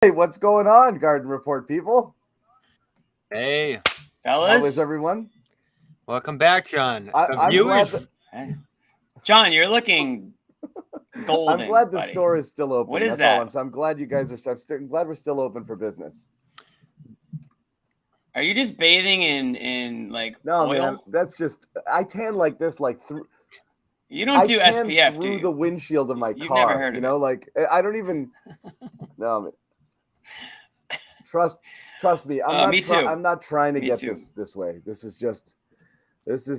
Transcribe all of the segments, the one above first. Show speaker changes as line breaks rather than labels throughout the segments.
Hey, what's going on, Garden Report people?
Hey,
How
Fellas,
is everyone?
welcome back, John.
I'm glad that
Hey. John, you're looking golden.
I'm glad the
buddy.
store is still open.
What is
That's all
that?
I'm glad you guys are. I'm glad we're still open for business.
Are you just bathing in like
No,
oil?
man, that's just I tan like this, like through.
You don't do
tan
SPF, do
through
you?
the windshield of my
You've
car.
never heard of
you know, like I don't even. No, man. Trust me. I'm not.
Me too.
I'm not trying to
Me
get
too.
this way. This is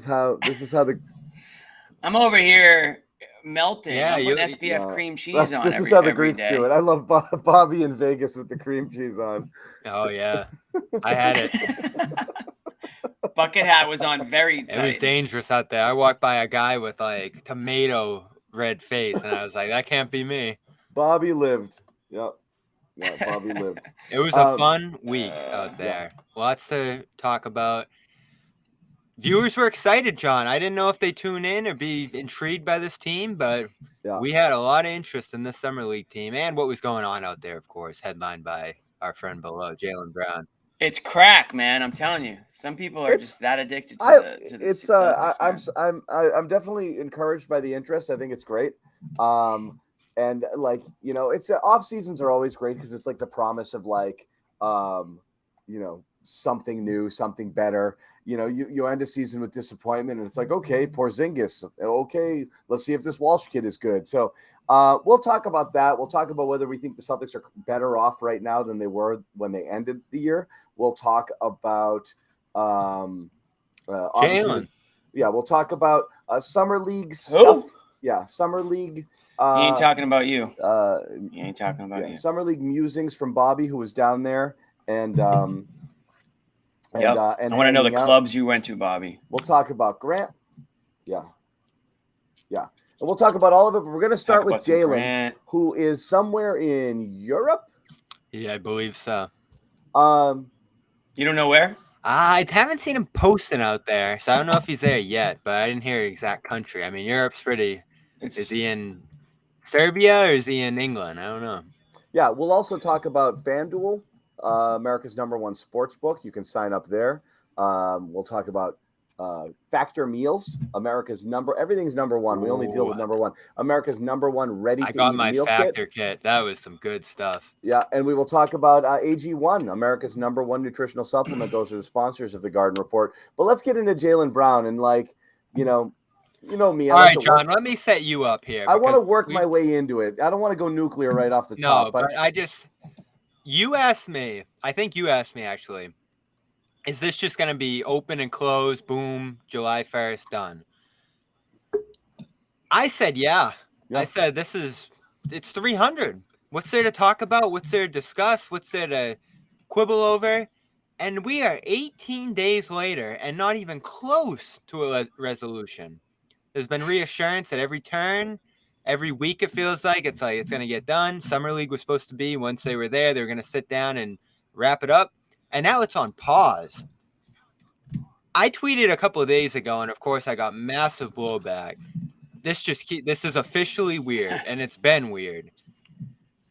how the.
I'm over here melting.
Yeah,
I'm putting SPF
No,
cream cheese on.
This is
every,
how the
every
Greeks
day.
do it. I love Bobby in Vegas with the cream cheese on.
Oh yeah, I had it.
Bucket hat was on very tight.
It was dangerous out there. I walked by a guy with like tomato red face, and I was like, "That can't be me."
Bobby lived. Yep. Yeah, Bobby lived.
It was a fun week out
yeah.
there. Lots to talk about. Viewers were excited, John. I didn't know if they tune in or be intrigued by this team, but we had a lot of interest in this summer league team and what was going on out there. Of course, headlined by our friend below, Jaylen Brown.
It's crack, man. I'm telling you. Some people are just that addicted to the Celtics,
I'm definitely encouraged by the interest. I think it's great. And like, you know, it's off seasons are always great because it's like the promise of like, you know, something new, something better. You know, you end a season with disappointment and it's like, okay, Porzingis. Okay, let's see if this Walsh kid is good. So we'll talk about that. We'll talk about whether we think the Celtics are better off right now than they were when they ended the year. We'll talk about
Jaylen.
Yeah, we'll talk about summer league stuff. Yeah, summer league.
he ain't talking about you. He ain't talking about you.
Summer league musings from Bobby, who was down there, and
I want to know the clubs you went to, Bobby.
We'll talk about Grant. Yeah. And we'll talk about all of it, but we're going to start with Jaylen, who is somewhere in Europe.
Yeah, I believe so.
You don't know where?
I haven't seen him posting out there, so I don't know if he's there yet, but I didn't hear exact country. I mean, Europe's pretty... Is he in Serbia or is he in England? I don't know.
Yeah, we'll also talk about FanDuel, America's #1 sports book. You can sign up there. We'll talk about Factor Meals, everything's #1. We only deal with #1. America's #1 ready-to-eat meal kit.
I got my Factor kit. That was some good stuff.
Yeah, and we will talk about AG1, America's #1 nutritional supplement. Those are the sponsors of the Garden Report. But let's get into Jaylen Brown and, like, you know me.
All right, John, let me set you up here.
I want to work my way into it. I don't want to go nuclear right off the top.
But you asked me, I think you asked me actually, is this just going to be open and close, boom, July 1st, done? I said, yeah. I said, it's 300. What's there to talk about? What's there to discuss? What's there to quibble over? And we are 18 days later and not even close to a resolution. There's been reassurance at every turn. Every week it feels like it's going to get done. Summer League was supposed to be, once they were there, they were going to sit down and wrap it up. And now it's on pause. I tweeted a couple of days ago, and of course I got massive blowback. This is officially weird, and it's been weird.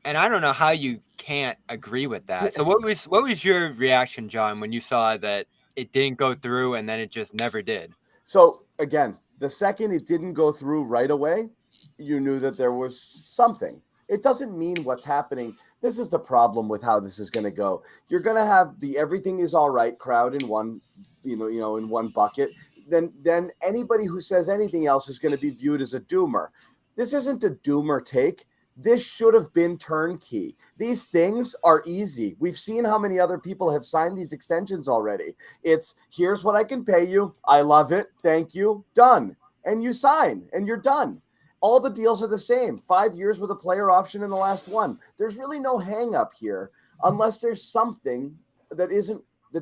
And I don't know how you can't agree with that. So what was your reaction, John, when you saw that it didn't go through and then it just never did?
So again, the second it didn't go through right away, you knew that there was something. It doesn't mean what's happening. This is the problem with how this is going to go. You're going to have the everything is all right crowd in one, in one bucket. Then anybody who says anything else is going to be viewed as a doomer. This isn't a doomer take. This should have been turnkey. These things are easy. We've seen how many other people have signed these extensions already. It's here's what I can pay you. I love it. Thank you. Done. And you sign and you're done. All the deals are the same. 5 years with a player option in the last one. There's really no hang up here unless there's something that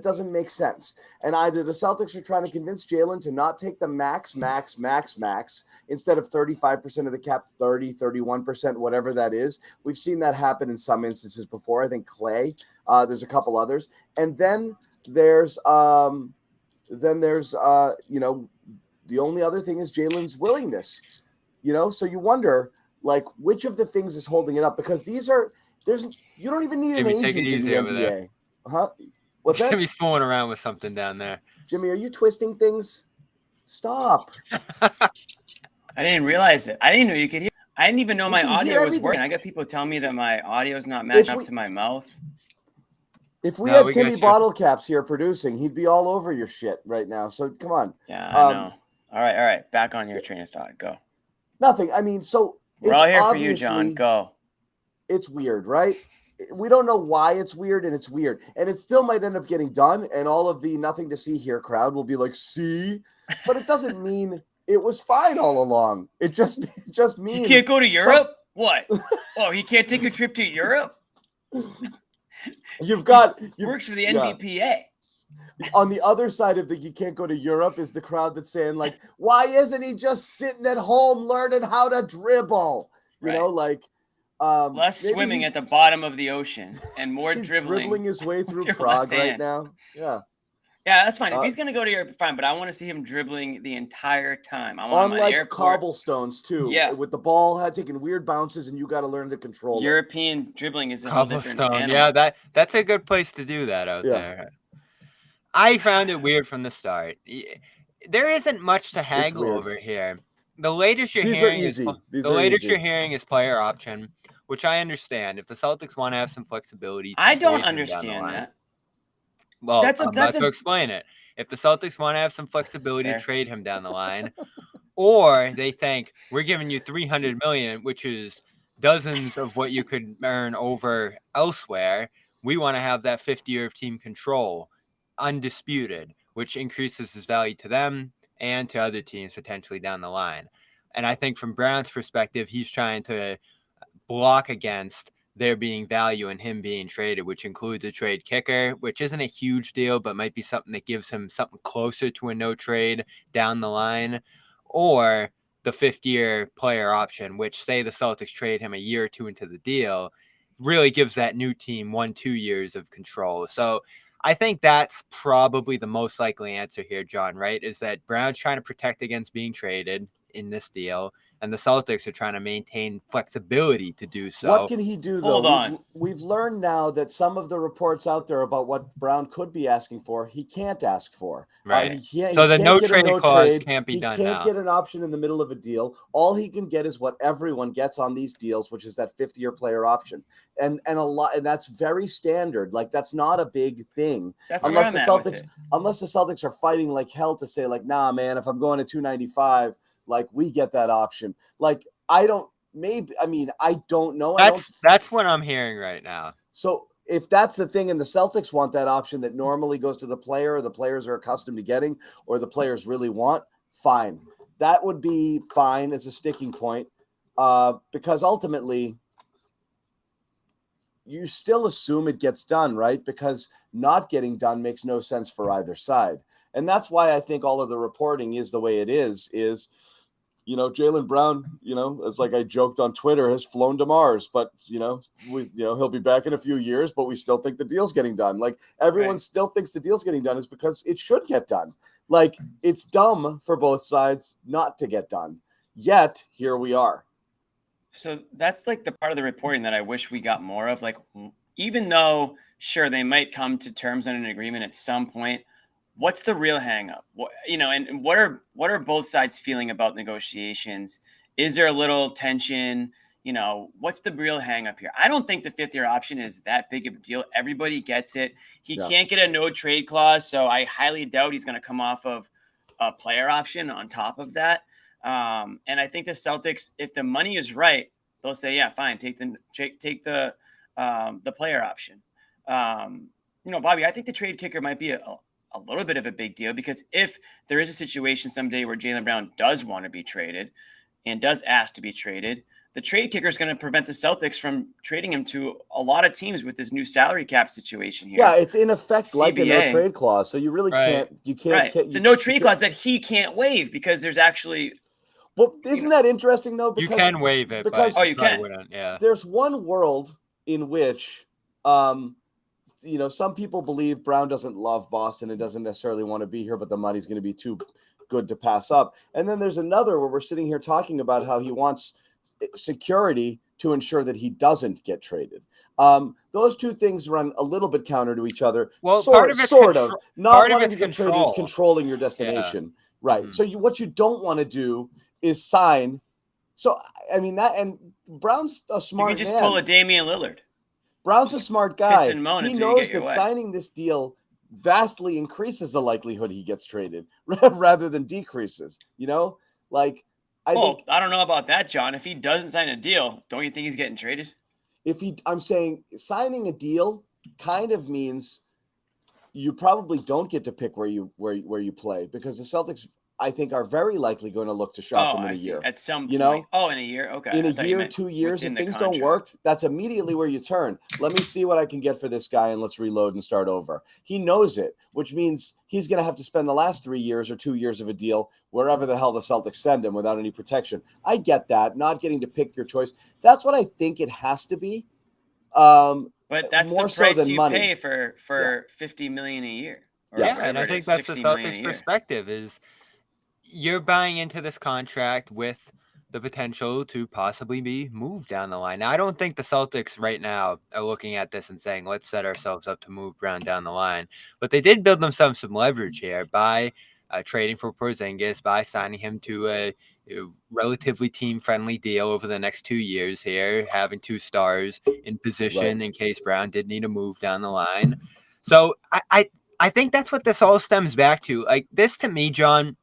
doesn't make sense. And either the Celtics are trying to convince Jaylen to not take the max instead of 35% of the cap, 30, 31%, whatever that is. We've seen that happen in some instances before. I think Clay, there's a couple others. And then there's the only other thing is Jaylen's willingness, so you wonder, like, which of the things is holding it up? Because You don't even need
Jimmy,
an agent in the NBA. Huh? What's that?
Jimmy's fooling around with something down there.
Jimmy, are you twisting things? Stop.
I didn't realize it. I didn't know you could hear. I didn't even know my audio was working. I got people telling me that my audio is not matching up to my mouth.
If we had Timmy Bottle Caps here producing, he'd be all over your shit right now. So come on.
Yeah, I know. All right. Back on your train of thought. Go.
Nothing. I mean, so
we're all here for you, John. Go.
It's weird, right? We don't know why it's weird, and it's weird. And it still might end up getting done, and all of the nothing to see here crowd will be like, see? But it doesn't mean it was fine all along. It just means...
He can't go to Europe? What? Oh, he can't take a trip to Europe?
Works
for the NBPA. Yeah.
On the other side of you can't go to Europe is the crowd that's saying, like, why isn't he just sitting at home learning how to dribble? You know, like...
less swimming at the bottom of the ocean and more
dribbling his way through Prague right now. Yeah,
that's fine. If he's gonna go to Europe, fine. But I want to see him dribbling the entire time.
On like cobblestones too. Yeah, with the ball taking weird bounces, and you got to learn to control
European dribbling is a whole different animal.
Yeah, that's a good place to do that out there. I found it weird from the start. There isn't much to haggle over here. The latest you're hearing is player option, which I understand. If the Celtics want to have some flexibility,
I don't understand that.
Well, I'm about to explain it. If the Celtics want to have some flexibility to trade him down the line, or they think we're giving you $300 million, which is dozens of what you could earn over elsewhere, we want to have that 50 year of team control, undisputed, which increases his value to them and to other teams potentially down the line. And I think from Brown's perspective, he's trying to block against there being value in him being traded, which includes a trade kicker, which isn't a huge deal, but might be something that gives him something closer to a no trade down the line, or the 5th-year player option, which say the Celtics trade him a year or two into the deal, really gives that new team 1-2 years of control. So I think that's probably the most likely answer here, John, right? Is that Brown's trying to protect against being traded in this deal, and the Celtics are trying to maintain flexibility to do so.
What can he do, though? Hold on. We've learned now that some of the reports out there about what Brown could be asking for, he can't ask for.
Right. So the no-trade clause can't be done now.
He can't get an option in the middle of a deal. All he can get is what everyone gets on these deals, which is that 5th-year player option. And that's very standard. Like, that's not a big thing. Unless the Celtics are fighting like hell to say, like, nah, man, if I'm going to 295, like, we get that option. Like, I don't know.
That's what I'm hearing right now.
So if that's the thing, and the Celtics want that option that normally goes to the player, or the players are accustomed to getting, or the players really want, fine. That would be fine as a sticking point, because ultimately you still assume it gets done, right? Because not getting done makes no sense for either side. And that's why I think all of the reporting is the way it is, Jaylen Brown, it's like I joked on Twitter, has flown to Mars, but he'll be back in a few years, but we still think the deal's getting done. Like, everyone still thinks the deal's getting done is because it should get done. Like, it's dumb for both sides not to get done. Yet here we are.
So that's like the part of the reporting that I wish we got more of. Like, even though sure they might come to terms on an agreement at some point, what's the real hang up? And what are both sides feeling about negotiations? Is there a little tension? What's the real hang up here? I don't think the 5th-year option is that big of a deal. Everybody gets it. He can't get a no trade clause, so I highly doubt he's going to come off of a player option on top of that. And I think the Celtics, if the money is right, they'll say, yeah, fine, take the player option. Bobby, I think the trade kicker might be a little bit of a big deal, because if there is a situation someday where Jaylen Brown does want to be traded and does ask to be traded, the trade kicker is going to prevent the Celtics from trading him to a lot of teams with this new salary cap situation here.
Yeah, it's in effect like a no trade clause. So you really can't.
It's a no trade clause that he can't waive, because there's actually.
Well, isn't that interesting though?
Because, you can waive it,
because
you can.
Yeah.
There's one world in which, some people believe Brown doesn't love Boston and doesn't necessarily want to be here, but the money's going to be too good to pass up. And then there's another where we're sitting here talking about how he wants security to ensure that he doesn't get traded. Those two things run a little bit counter to each other.
Well,
sort of. Not wanting to get traded is
control.
controlling your destination. Yeah. Right.
Mm-hmm.
So what you don't want to do is sign. So, I mean, that, and Brown's a smart man.
You can just pull a Damian Lillard.
Brown's a smart guy.
He
knows that signing this deal vastly increases the likelihood he gets traded rather than decreases. You know, like
I don't know about that, John. If he doesn't sign a deal, don't you think he's getting traded?
I'm saying signing a deal kind of means you probably don't get to pick where you play, because the Celtics, I think, are very likely going to look to shop him in a year.
At some point. In a year. Okay.
In a year, 2 years, if things don't work, that's immediately where you turn. Let me see what I can get for this guy, and let's reload and start over. He knows it, which means he's going to have to spend the last 3 years or 2 years of a deal wherever the hell the Celtics send him without any protection. I get that, not getting to pick your choice. That's what I think it has to be.
But that's more the price so than you money. Pay for $50 million a year.
And I think that's the Celtics' perspective is you're buying into this contract with the potential to possibly be moved down the line. Now, I don't think the Celtics right now are looking at this and saying, let's set ourselves up to move Brown down the line. But they did build themselves some leverage here by trading for Porzingis, by signing him to a relatively team-friendly deal over the next 2 years here, having 2 stars in position in case Brown did need a move down the line. So I think that's what this all stems back to. Like, this to me, John,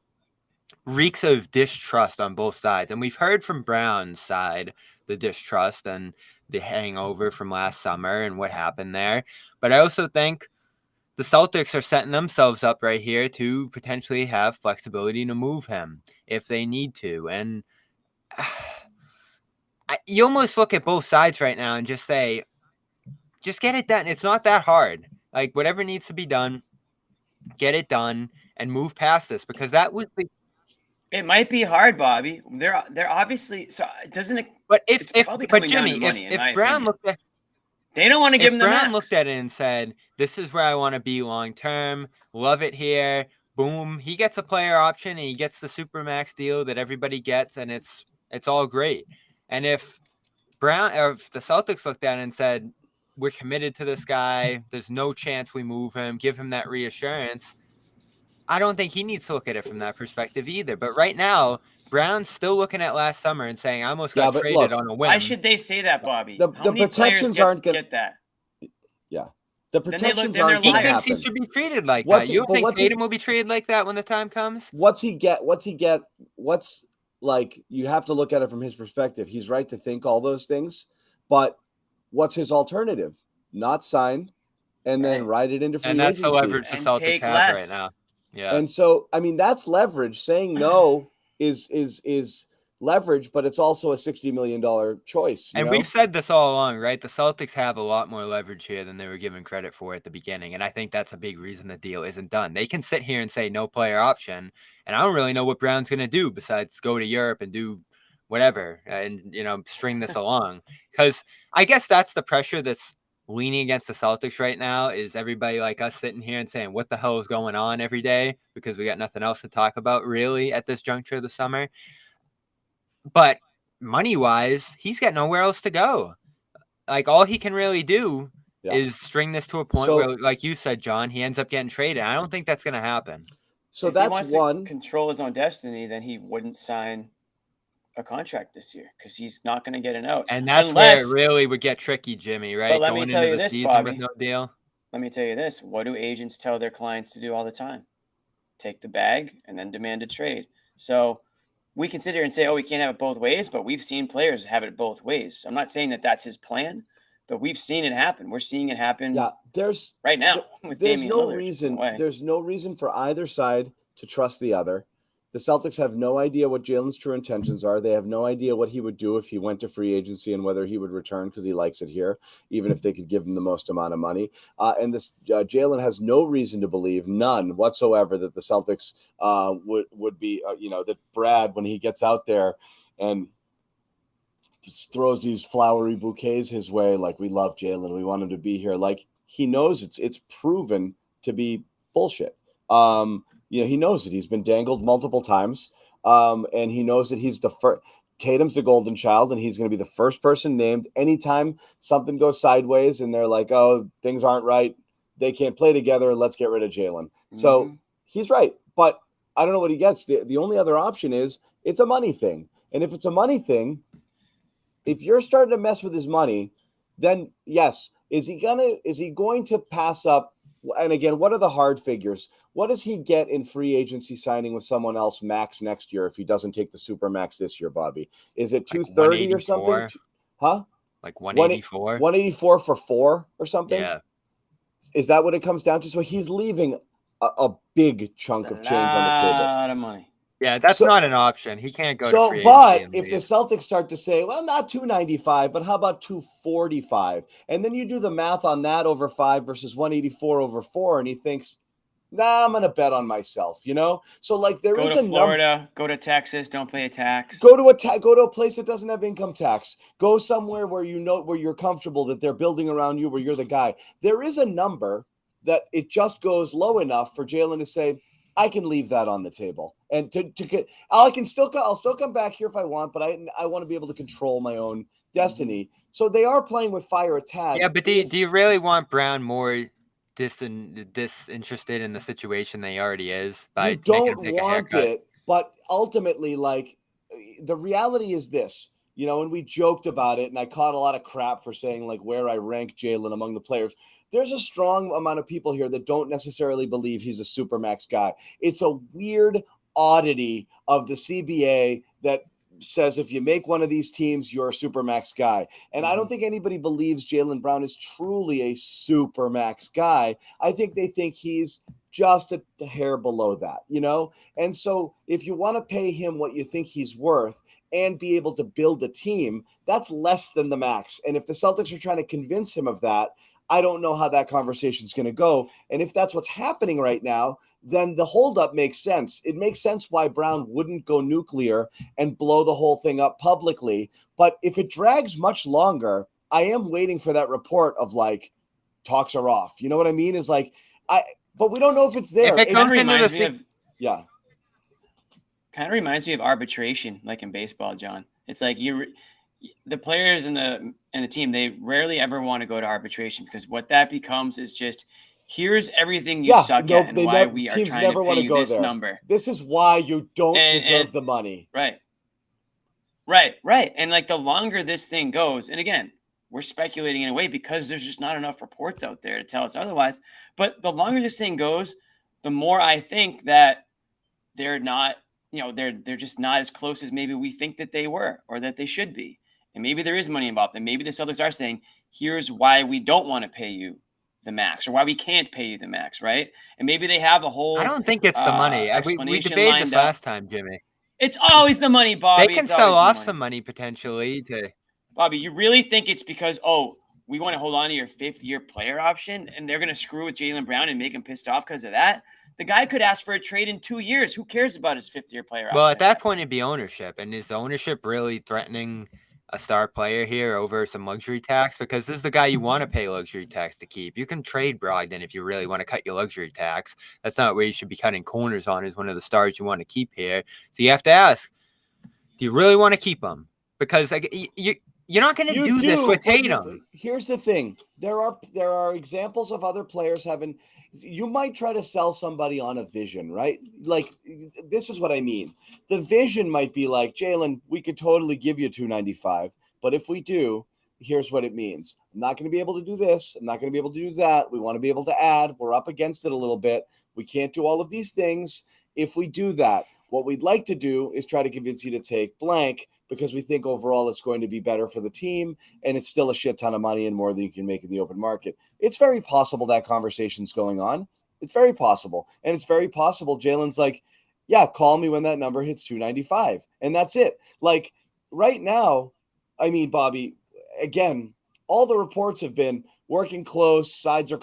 reeks of distrust on both sides. And we've heard from Brown's side the distrust and the hangover from last summer and what happened there. But I also think the Celtics are setting themselves up right here to potentially have flexibility to move him if they need to. And you almost look at both sides right now and just say, just get it done. It's not that hard. Like, whatever needs to be done, get it done and move past this, because that was the...
It might be hard, Bobby. They're obviously, so doesn't it?
But Jimmy, if Brown looked at,
they don't want to give him the
Brown
max.
Looked at it and said, "This is where I want to be long term. Love it here." Boom, he gets a player option and he gets the supermax deal that everybody gets, and it's all great. And if the Celtics looked at it and said, "We're committed to this guy. There's no chance we move him. Give him that reassurance." I don't think he needs to look at it from that perspective either. But right now, Brown's still looking at last summer and saying, I almost got traded on a whim.
Why should they say that, Bobby?
The protections aren't going to
get that.
Yeah. The protections aren't going to happen.
He thinks he should be treated like that. You don't think Tatum will be treated like that when the time comes?
What's he get? What's like, you have to look at it from his perspective. He's right to think all those things. But what's his alternative? Not sign and then ride it into free agency.
And that's the leverage the Celtics have right now. Yeah.
And so, I mean, that's leverage. Saying no is leverage, but it's also a $60 million choice.
And we've said this all along, right? The Celtics have a lot more leverage here than they were given credit for at the beginning. And I think that's a big reason the deal isn't done. They can sit here and say no player option. And I don't really know what Brown's going to do besides go to Europe and do whatever and, string this along. Because I guess that's the pressure that's leaning against the Celtics right now, is everybody like us sitting here and saying, what the hell is going on every day? Because we got nothing else to talk about really at this juncture of the summer. But money-wise, he's got nowhere else to go. Like, all he can really do is string this to a point where, like you said, John, he ends up getting traded. I don't think that's going to happen.
So
if
that's
he wants
one.
To control his own destiny, then he wouldn't sign a contract this year because he's not going to get an out.
And that's where it really would get tricky, Jimmy, right?
But let me tell you this, Bobby.
With no deal.
Let me tell you this. What do agents tell their clients to do all the time? Take the bag and then demand a trade. So we can sit here and say, we can't have it both ways, but we've seen players have it both ways. I'm not saying that that's his plan, but we've seen it happen. We're seeing it happen right now with Damian Lillard.
There's no reason for either side to trust the other. The Celtics have no idea what Jaylen's true intentions are. They have no idea what he would do if he went to free agency and whether he would return because he likes it here, even if they could give him the most amount of money. And this Jaylen has no reason to believe, none whatsoever, that the Celtics would be, that Brad, when he gets out there and just throws these flowery bouquets his way, like, we love Jaylen, we want him to be here. Like, he knows it's proven to be bullshit. He knows that he's been dangled multiple times, and he knows that he's the first. Tatum's the golden child, and he's going to be the first person named anytime something goes sideways and they're like, oh, things aren't right. They can't play together. Let's get rid of Jaylen. So he's right. But I don't know what he gets. The only other option is it's a money thing. And if it's a money thing, if you're starting to mess with his money, then yes, is he going to pass up? And again, what are the hard figures? What does he get in free agency signing with someone else max next year if he doesn't take the super max this year, Bobby? Is it 230 or something? Huh?
Like 184?
184 for 4 or something?
Yeah.
Is that what it comes down to? So he's leaving a big chunk of change on the table.
A lot of money.
Yeah, that's not an option. He can't go to free
but
agency.
If the Celtics start to say, well, not 295, but how about 245? And then you do the math on that over 5 versus 184 over 4, and he thinks, nah, I'm going to bet on myself, you know? So, like, there is a number. Go to
Florida, go to Texas, don't pay a tax.
Go to a place that doesn't have income tax. Go somewhere where where you're comfortable that they're building around you, where you're the guy. There is a number that it just goes low enough for Jaylen to say, I can leave that on the table, and to get. I'll still come back here if I want, but I want to be able to control my own destiny. So they are playing with fire a tad.
Yeah, but do you really want Brown more disinterested in the situation than he already is?
You don't want it, but ultimately, like, the reality is this. You know, and we joked about it, and I caught a lot of crap for saying, like, where I rank Jaylen among the players. There's a strong amount of people here that don't necessarily believe he's a supermax guy. It's a weird oddity of the CBA that says if you make one of these teams, you're a supermax guy. And I don't think anybody believes Jaylen Brown is truly a supermax guy. I think they think he's just a hair below that, you know? And so if you want to pay him what you think he's worth and be able to build a team, that's less than the max. And if the Celtics are trying to convince him of that, I don't know how that conversation is going to go. And if that's what's happening right now, then the holdup makes sense. It makes sense why Brown wouldn't go nuclear and blow the whole thing up publicly. But if it drags much longer, I am waiting for that report of like talks are off. You know what I mean? Is like, but we don't know if it's there.
If it comes into this
thing, yeah. Kind of reminds me of arbitration, like in baseball, John. It's like the players and the team, they rarely ever want to go to arbitration because what that becomes is just here's everything you suck at and why we are trying to pay you this number.
This is why you don't deserve the money.
Right. And like the longer this thing goes, and again, we're speculating in a way because there's just not enough reports out there to tell us otherwise. But the longer this thing goes, the more I think that they're not, they're just not as close as maybe we think that they were or that they should be. And maybe there is money involved. And maybe the Celtics are saying, here's why we don't want to pay you the max or why we can't pay you the max, right? And maybe they have a whole...
I don't think it's the money. We debated this last time, Jimmy.
It's always the money, Bobby.
They can sell off some money potentially to...
Bobby, you really think it's because, we want to hold on to your 5th-year player option and they're going to screw with Jaylen Brown and make him pissed off because of that? The guy could ask for a trade in 2 years. Who cares about his 5th-year player option?
Well, at that point, it'd be ownership. And is ownership really threatening a star player here over some luxury tax? Because this is the guy you want to pay luxury tax to keep. You can trade Brogdon if you really want to cut your luxury tax. That's not where you should be cutting corners on, is one of the stars you want to keep here. So you have to ask, do you really want to keep him? Because you're not going to do this with Tatum.
Here's the thing. There are examples of other players having – you might try to sell somebody on a vision, right? Like, this is what I mean. The vision might be like, Jaylen, we could totally give you $295, but if we do, here's what it means. I'm not going to be able to do this. I'm not going to be able to do that. We want to be able to add. We're up against it a little bit. We can't do all of these things. If we do that, what we'd like to do is try to convince you to take blank because we think overall it's going to be better for the team and it's still a shit ton of money and more than you can make in the open market. It's very possible that conversation's going on. It's very possible. And it's very possible Jaylen's like, yeah, call me when that number hits 295. And that's it. Like right now, I mean, Bobby, again, all the reports have been working close. Sides are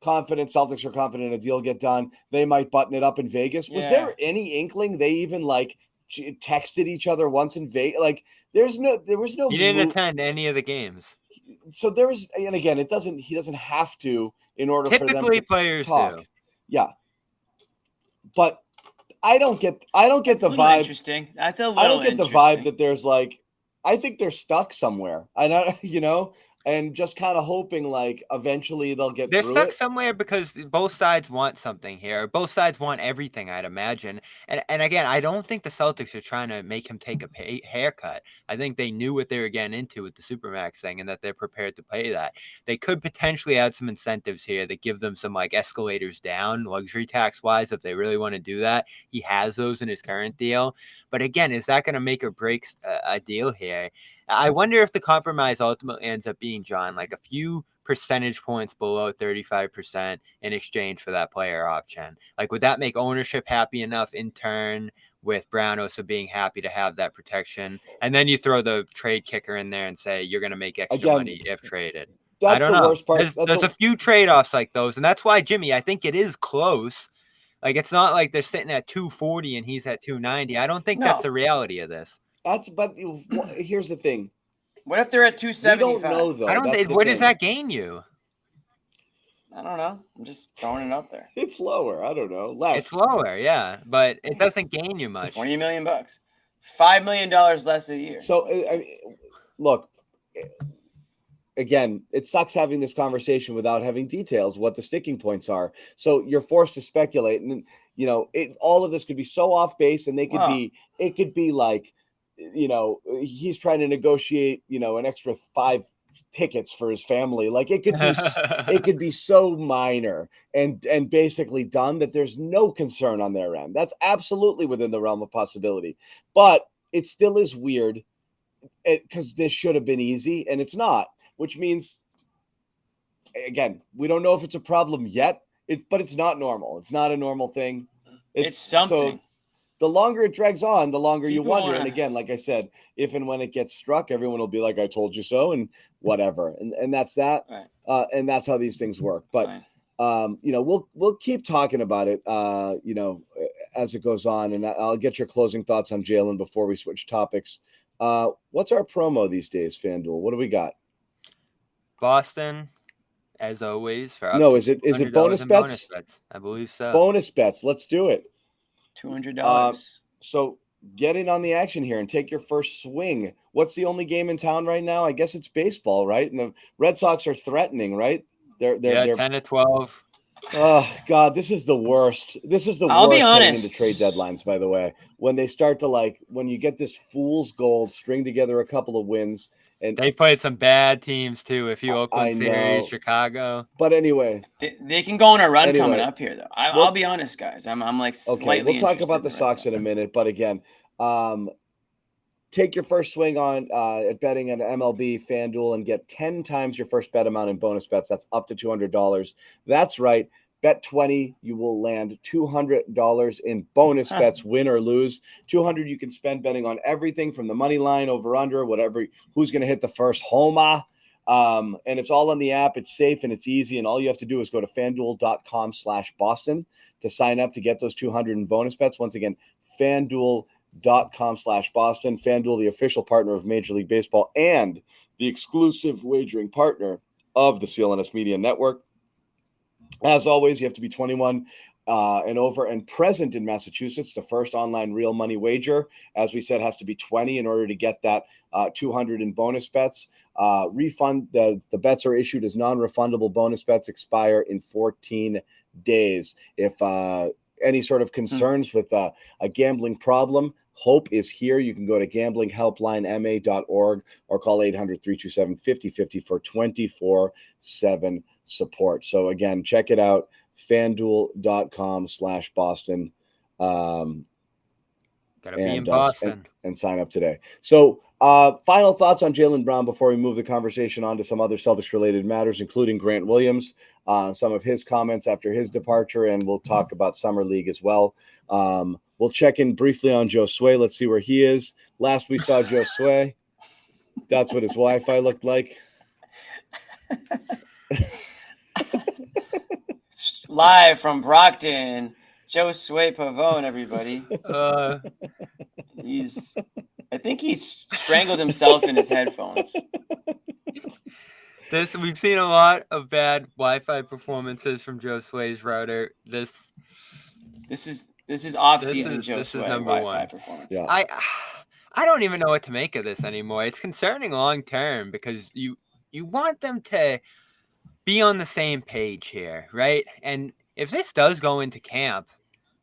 confident. Celtics are confident a deal get done. They might button it up in Vegas. Was there any inkling they even like texted each other once in Vegas? Like there was no.
He didn't attend any of the games.
So there was, and again, he doesn't have to in order for them to
players
talk.
do.
Yeah. But I don't get the vibe.
Interesting. That's a little.
I don't get the vibe that there's like. I think they're stuck somewhere. I don't, and just kind of hoping like eventually they'll get
They're
through
stuck
it.
somewhere because both sides want something here. Both sides want everything, I'd imagine. And again, I don't think the Celtics are trying to make him take a haircut. I think they knew what they were getting into with the Supermax thing and that they're prepared to pay that. They could potentially add some incentives here that give them some like escalators down, luxury tax wise, if they really want to do that. He has those in his current deal. But again, is that going to make or break a deal here? I wonder if the compromise ultimately ends up being, John, like a few percentage points below 35% in exchange for that player option. Like, would that make ownership happy enough in turn, with Brown also being happy to have that protection? And then you throw the trade kicker in there and say you're going to make extra money if traded. I don't know.
Worst part.
There's a few trade-offs like those, and that's why, Jimmy, I think it is close. Like, it's not like they're sitting at 240 and he's at 290. I don't think that's the reality of this.
But here's the thing.
What if they're at 275?
We don't know, though.
I don't think. What does that gain you?
I don't know. I'm just throwing it out there.
It's lower. I don't know. Less.
It's lower, yeah, but it doesn't gain you much.
$20 million, $5 million less a year.
So, look. Again, it sucks having this conversation without having details, what the sticking points are. So you're forced to speculate, and all of this could be so off base, and it could be like, he's trying to negotiate, an extra 5 tickets for his family. Like it could be so minor and basically done that there's no concern on their end. That's absolutely within the realm of possibility, but it still is weird because this should have been easy and it's not. Which means, again, we don't know if it's a problem yet, but it's not normal. It's not a normal thing.
It's something.
So the longer it drags on, the longer you wonder. And again, like I said, if and when it gets struck, everyone will be like, I told you so, and whatever. And that's that. Right. And that's how these things work. But, we'll keep talking about it, as it goes on. And I'll get your closing thoughts on Jaylen before we switch topics. What's our promo these days, FanDuel? What do we got?
Boston, as always. For
is it bonus bets?
I believe so.
Bonus bets. Let's do it.
$200.
So get in on the action here and take your first swing. What's the only game in town right now? I guess it's baseball, right? And the Red Sox are threatening, right? They're
10-12.
Oh God, this is the worst. This is the
I'll
worst
be
heading
honest.
into trade deadlines, by the way. When they start to when you get this fool's gold, string together a couple of wins. And
they've played some bad teams too. A few Oakland series, Chicago.
But anyway,
they can go on a run coming up here, though. I'll be honest, guys. I'm like slightly.
Okay, we'll talk about the Sox in a minute. But again, take your first swing on at betting on MLB FanDuel and get 10 times your first bet amount in bonus bets. That's up to $200. That's right. Bet 20, you will land $200 in bonus bets, win or lose. $200 you can spend betting on everything from the money line, over under, whatever, who's going to hit the first homer. And it's all on the app. It's safe and it's easy. And all you have to do is go to FanDuel.com/Boston to sign up to get those 200 in bonus bets. Once again, FanDuel.com/Boston. FanDuel, the official partner of Major League Baseball and the exclusive wagering partner of the CLNS Media Network. As always, you have to be 21 and over and present in Massachusetts. The first online real money wager, as we said, has to be 20 in order to get that 200 in bonus bets. Refund, the bets are issued as non-refundable bonus bets, expire in 14 days. If any sort of concerns with a gambling problem, Hope is here. You can go to gamblinghelplinema.org or call 800-327-5050 for 24/7 support. So again, check it out, FanDuel.com/Boston.
Gotta be in Boston.
And sign up today. So final thoughts on Jaylen Brown before we move the conversation on to some other Celtics-related matters, including Grant Williams, some of his comments after his departure, and we'll talk about Summer League as well. We'll check in briefly on Joe Sway. Let's see where he is. Last we saw Joe Sway, that's what his Wi-Fi looked like.
Live from Brockton, Joe Sway Pavone, everybody. I think he's strangled himself in his headphones.
We've seen a lot of bad Wi-Fi performances from Joe Sway's router. This
This is off-season Joe
this is
Sway
number
Wi-Fi
one.
performance.
Yeah.
I don't even know what to make of this anymore. It's concerning long term because you want them to be on the same page here, right? And if this does go into camp,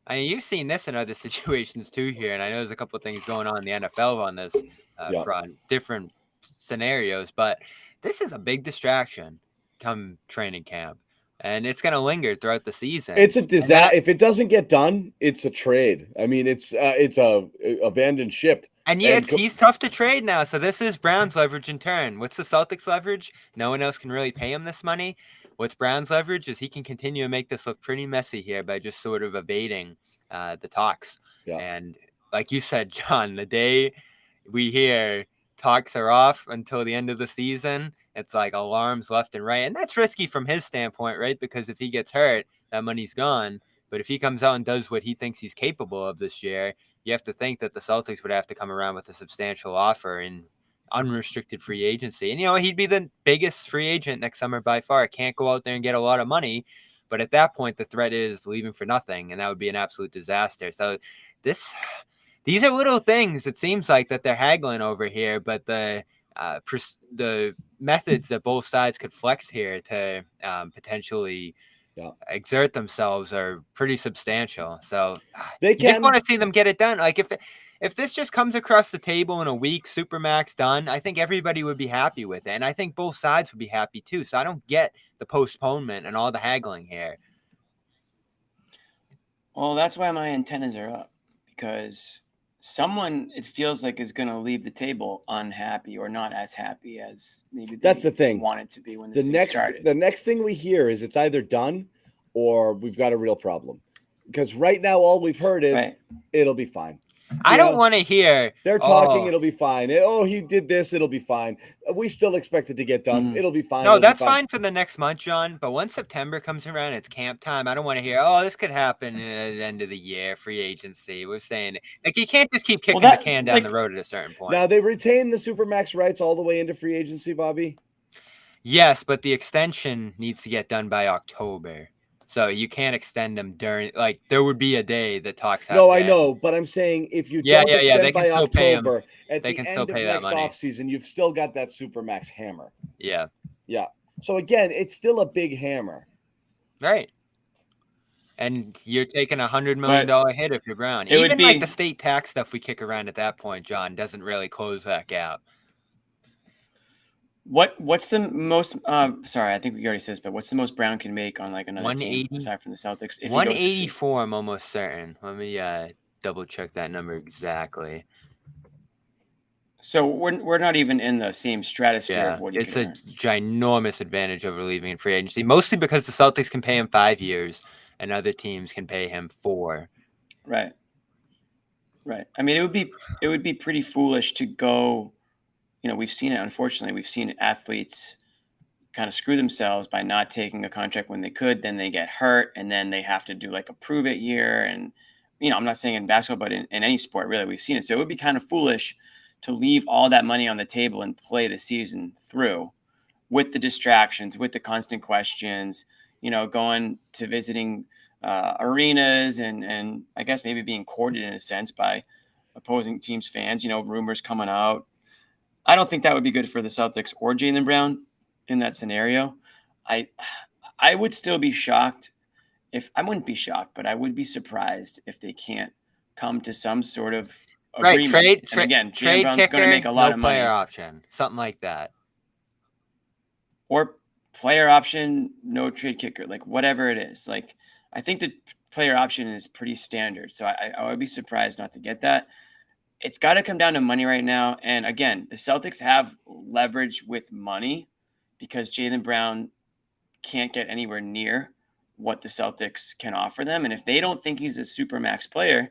I mean, you've seen this in other situations too here, and I know there's a couple of things going on in the NFL on this front, different scenarios, but this is a big distraction come training camp, and it's going to linger throughout the season.
It's a disaster. If it doesn't get done, it's a trade. I mean, it's a abandoned ship.
And he's tough to trade now. So this is Brown's leverage in turn. What's the Celtics leverage? No one else can really pay him this money. What's Brown's leverage is he can continue to make this look pretty messy here by just sort of evading the talks.
Yeah.
And like you said, John, the day we hear talks are off until the end of the season, it's like alarms left and right. And that's risky from his standpoint, right? Because if he gets hurt, that money's gone. But if he comes out and does what he thinks he's capable of this year, you have to think that the Celtics would have to come around with a substantial offer in unrestricted free agency. And, he'd be the biggest free agent next summer by far. Can't go out there and get a lot of money. But at that point, the threat is leaving for nothing, and that would be an absolute disaster. So these are little things, it seems like, that they're haggling over here, but the methods that both sides could flex here to potentially exert themselves are pretty substantial. So you just want to see them get it done. Like if this just comes across the table in a week, Supermax done, I think everybody would be happy with it. And I think both sides would be happy too. So I don't get the postponement and all the haggling here.
Well, that's why my antennas are up, because someone, it feels like, is going to leave the table unhappy or not as happy as maybe
that's the thing
wanted to be when this started.
The next thing we hear is it's either done or we've got a real problem, because right now all we've heard is it'll be fine.
I don't want to hear
they're talking. It'll be fine. He did this. It'll be fine. We still expect it to get done.
Mm-hmm.
It'll be fine.
No, that's fine for the next month, John. But once September comes around, it's camp time. I don't want to hear, this could happen at the end of the year, free agency. We're saying, like, you can't just keep kicking the can down the road at a certain point.
Now, they retain the Supermax rights all the way into free agency, Bobby?
Yes, but the extension needs to get done by October. So you can't extend them during, like, there would be a day that talks have
I know, but I'm saying if you don't extend by October, at the end of next offseason, you've still got that Supermax hammer.
Yeah.
Yeah. So again, it's still a big hammer.
Right. And you're taking $100 million hit if you're Brown. Even like the state tax stuff we kick around at that point, John, doesn't really close that gap.
What's the most? Sorry, I think we already said this, but what's the most Brown can make on like another team aside from the Celtics?
184, I'm almost certain. Let me double check that number exactly.
So we're not even in the same stratosphere of what you
can earn. It's a ginormous advantage over leaving in free agency, mostly because the Celtics can pay him 5 years and other teams can pay him 4.
Right. I mean, it would be pretty foolish to go. We've seen it. Unfortunately, we've seen athletes kind of screw themselves by not taking a contract when they could. Then they get hurt, and then they have to do like a prove it year. And I'm not saying in basketball, but in any sport, really, we've seen it. So it would be kind of foolish to leave all that money on the table and play the season through with the distractions, with the constant questions. Going to visiting arenas and I guess maybe being courted in a sense by opposing teams' fans. Rumors coming out. I don't think that would be good for the Celtics or Jaylen Brown in that scenario. I would still be shocked I wouldn't be shocked, but I would be surprised if they can't come to some sort of agreement.
Right,
Jaylen Brown's going to make a lot of money.
Player option, something like that.
Or player option, no trade kicker, like whatever it is. Like, I think the player option is pretty standard. So I would be surprised not to get that. It's got to come down to money right now. And again, the Celtics have leverage with money because Jaylen Brown can't get anywhere near what the Celtics can offer them. And if they don't think he's a Supermax player,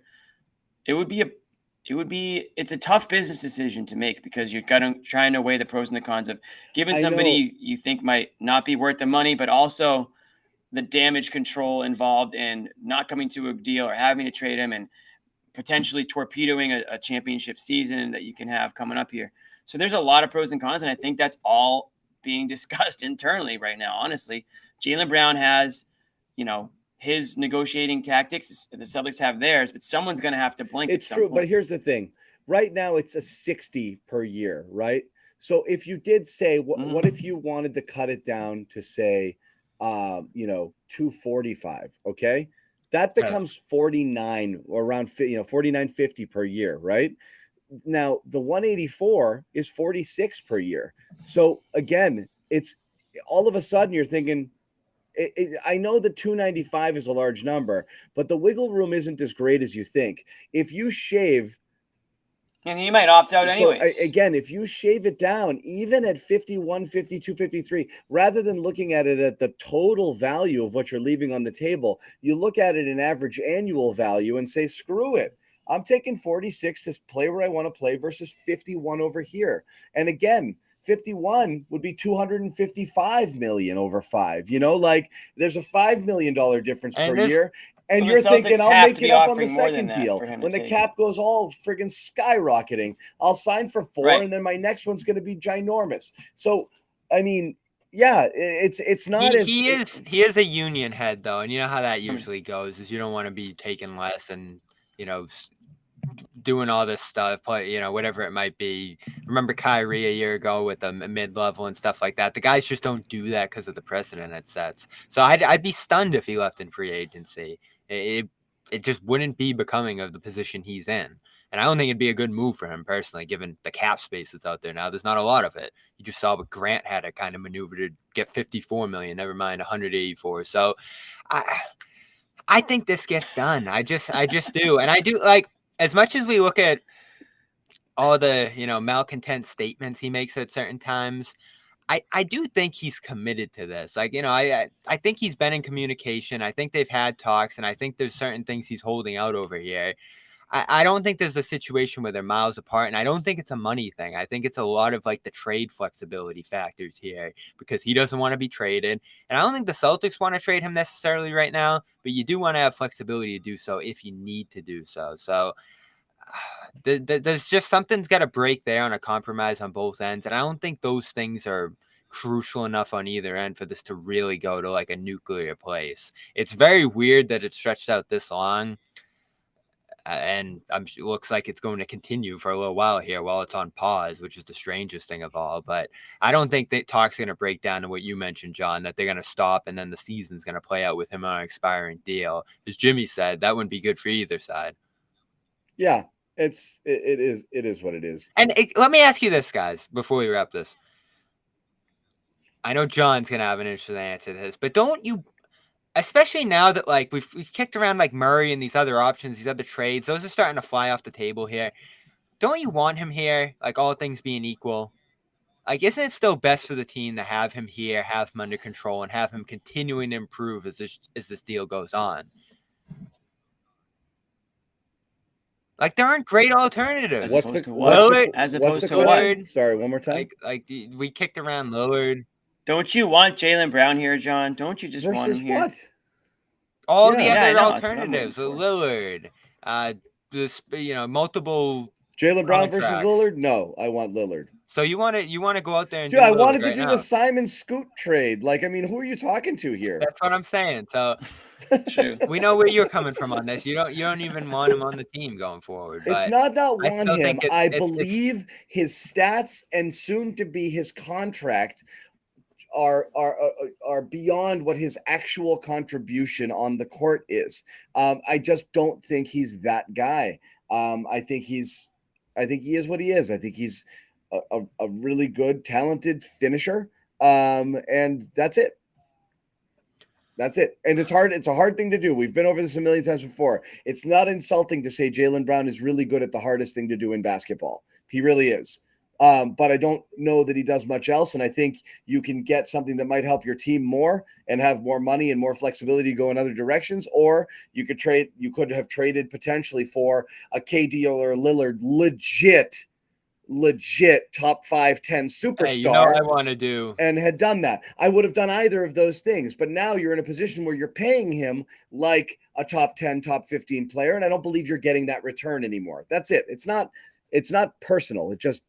it's a tough business decision to make because you're trying to weigh the pros and the cons of giving somebody you think might not be worth the money, but also the damage control involved in not coming to a deal or having to trade him and potentially torpedoing a championship season that you can have coming up here. So there's a lot of pros and cons, and I think that's all being discussed internally right now. Honestly, Jaylen Brown has, his negotiating tactics. The Celtics have theirs, but someone's going to have to blink.
It's true, but here's the thing. Right now, it's a 60 per year, right? So if you did say, what if you wanted to cut it down to say, 245, okay? That becomes 49 or around, 49.50 per year, right? Now, the 184 is 46 per year. So again, it's all of a sudden you're thinking, I know the 295 is a large number, but the wiggle room isn't as great as you think. If you shave,
and you might opt out anyway.
So again, if you shave it down, even at 51, 52, 53, rather than looking at it at the total value of what you're leaving on the table, you look at it in average annual value and say, screw it. I'm taking 46 to play where I want to play versus 51 over here. And again, 51 would be 255 million over 5. There's a $5 million difference per year. And you're thinking, I'll make it up on the second deal. When the cap goes all friggin' skyrocketing, I'll sign for 4, and then my next one's going to be ginormous. So, I mean, yeah, it's not
he is a union head, though. And you know how that usually goes is you don't want to be taking less and, doing all this stuff, whatever it might be. Remember Kyrie a year ago with the mid-level and stuff like that. The guys just don't do that because of the precedent it sets. So I'd be stunned if he left in free agency. It just wouldn't be becoming of the position he's in. And I don't think it'd be a good move for him personally, given the cap space that's out there now. There's not a lot of it. You just saw what Grant had to kind of maneuver to get 54 million, never mind 184. So I think this gets done. I just do. And I do, like, as much as we look at all the, malcontent statements he makes at certain times, I do think he's committed to this. Like, I think he's been in communication. I think they've had talks, and I think there's certain things he's holding out over here. I don't think there's a situation where they're miles apart, and I don't think it's a money thing. I think it's a lot of, like, the trade flexibility factors here because he doesn't want to be traded. And I don't think the Celtics want to trade him necessarily right now, but you do want to have flexibility to do so if you need to do so. So there's just something's got to break there on a compromise on both ends. And I don't think those things are crucial enough on either end for this to really go to like a nuclear place. It's very weird that it's stretched out this long. And it looks like it's going to continue for a little while here while it's on pause, which is the strangest thing of all. But I don't think that talk's going to break down to what you mentioned, John, that they're going to stop and then the season's going to play out with him on an expiring deal. As Jimmy said, that wouldn't be good for either side.
Yeah, it is what it is.
And let me ask you this, guys, before we wrap this. I know John's going to have an interesting answer to this, but don't you, especially now that like we've kicked around like Murray and these other options, these other trades, those are starting to fly off the table here. Don't you want him here, like all things being equal? Like, isn't it still best for the team to have him here, have him under control, and have him continuing to improve as this deal goes on? Like, there aren't great alternatives.
As opposed to Lillard?
Sorry, one more time.
Like we kicked around Lillard.
Don't you want Jaylen Brown here, John? Don't you just want him here?
What?
All the other alternatives. Lillard. Multiple.
Jaylen Brown versus Lillard? No, I want Lillard.
So you want to go out there and
I wanted to do the Simon Scoot trade. Like, I mean, who are you talking to here?
That's what I'm saying. So we know where you're coming from on this. You don't even want him on the team going forward.
It's not want him. I believe his stats and soon to be his contract are beyond what his actual contribution on the court is. I just don't think he's that guy. I think he is what he is. I think he's a really good, talented finisher. And that's it. That's it. And it's hard. It's a hard thing to do. We've been over this a million times before. It's not insulting to say Jaylen Brown is really good at the hardest thing to do in basketball. He really is. But I don't know that he does much else. And I think you can get something that might help your team more and have more money and more flexibility to go in other directions. Or you could have traded potentially for a KD or a Lillard legit top 5-10 superstar.
Hey, you know what I want to do.
And had done that. I would have done either of those things. But now you're in a position where you're paying him like a top 10, top 15 player. And I don't believe you're getting that return anymore. That's it. It's not personal. It just,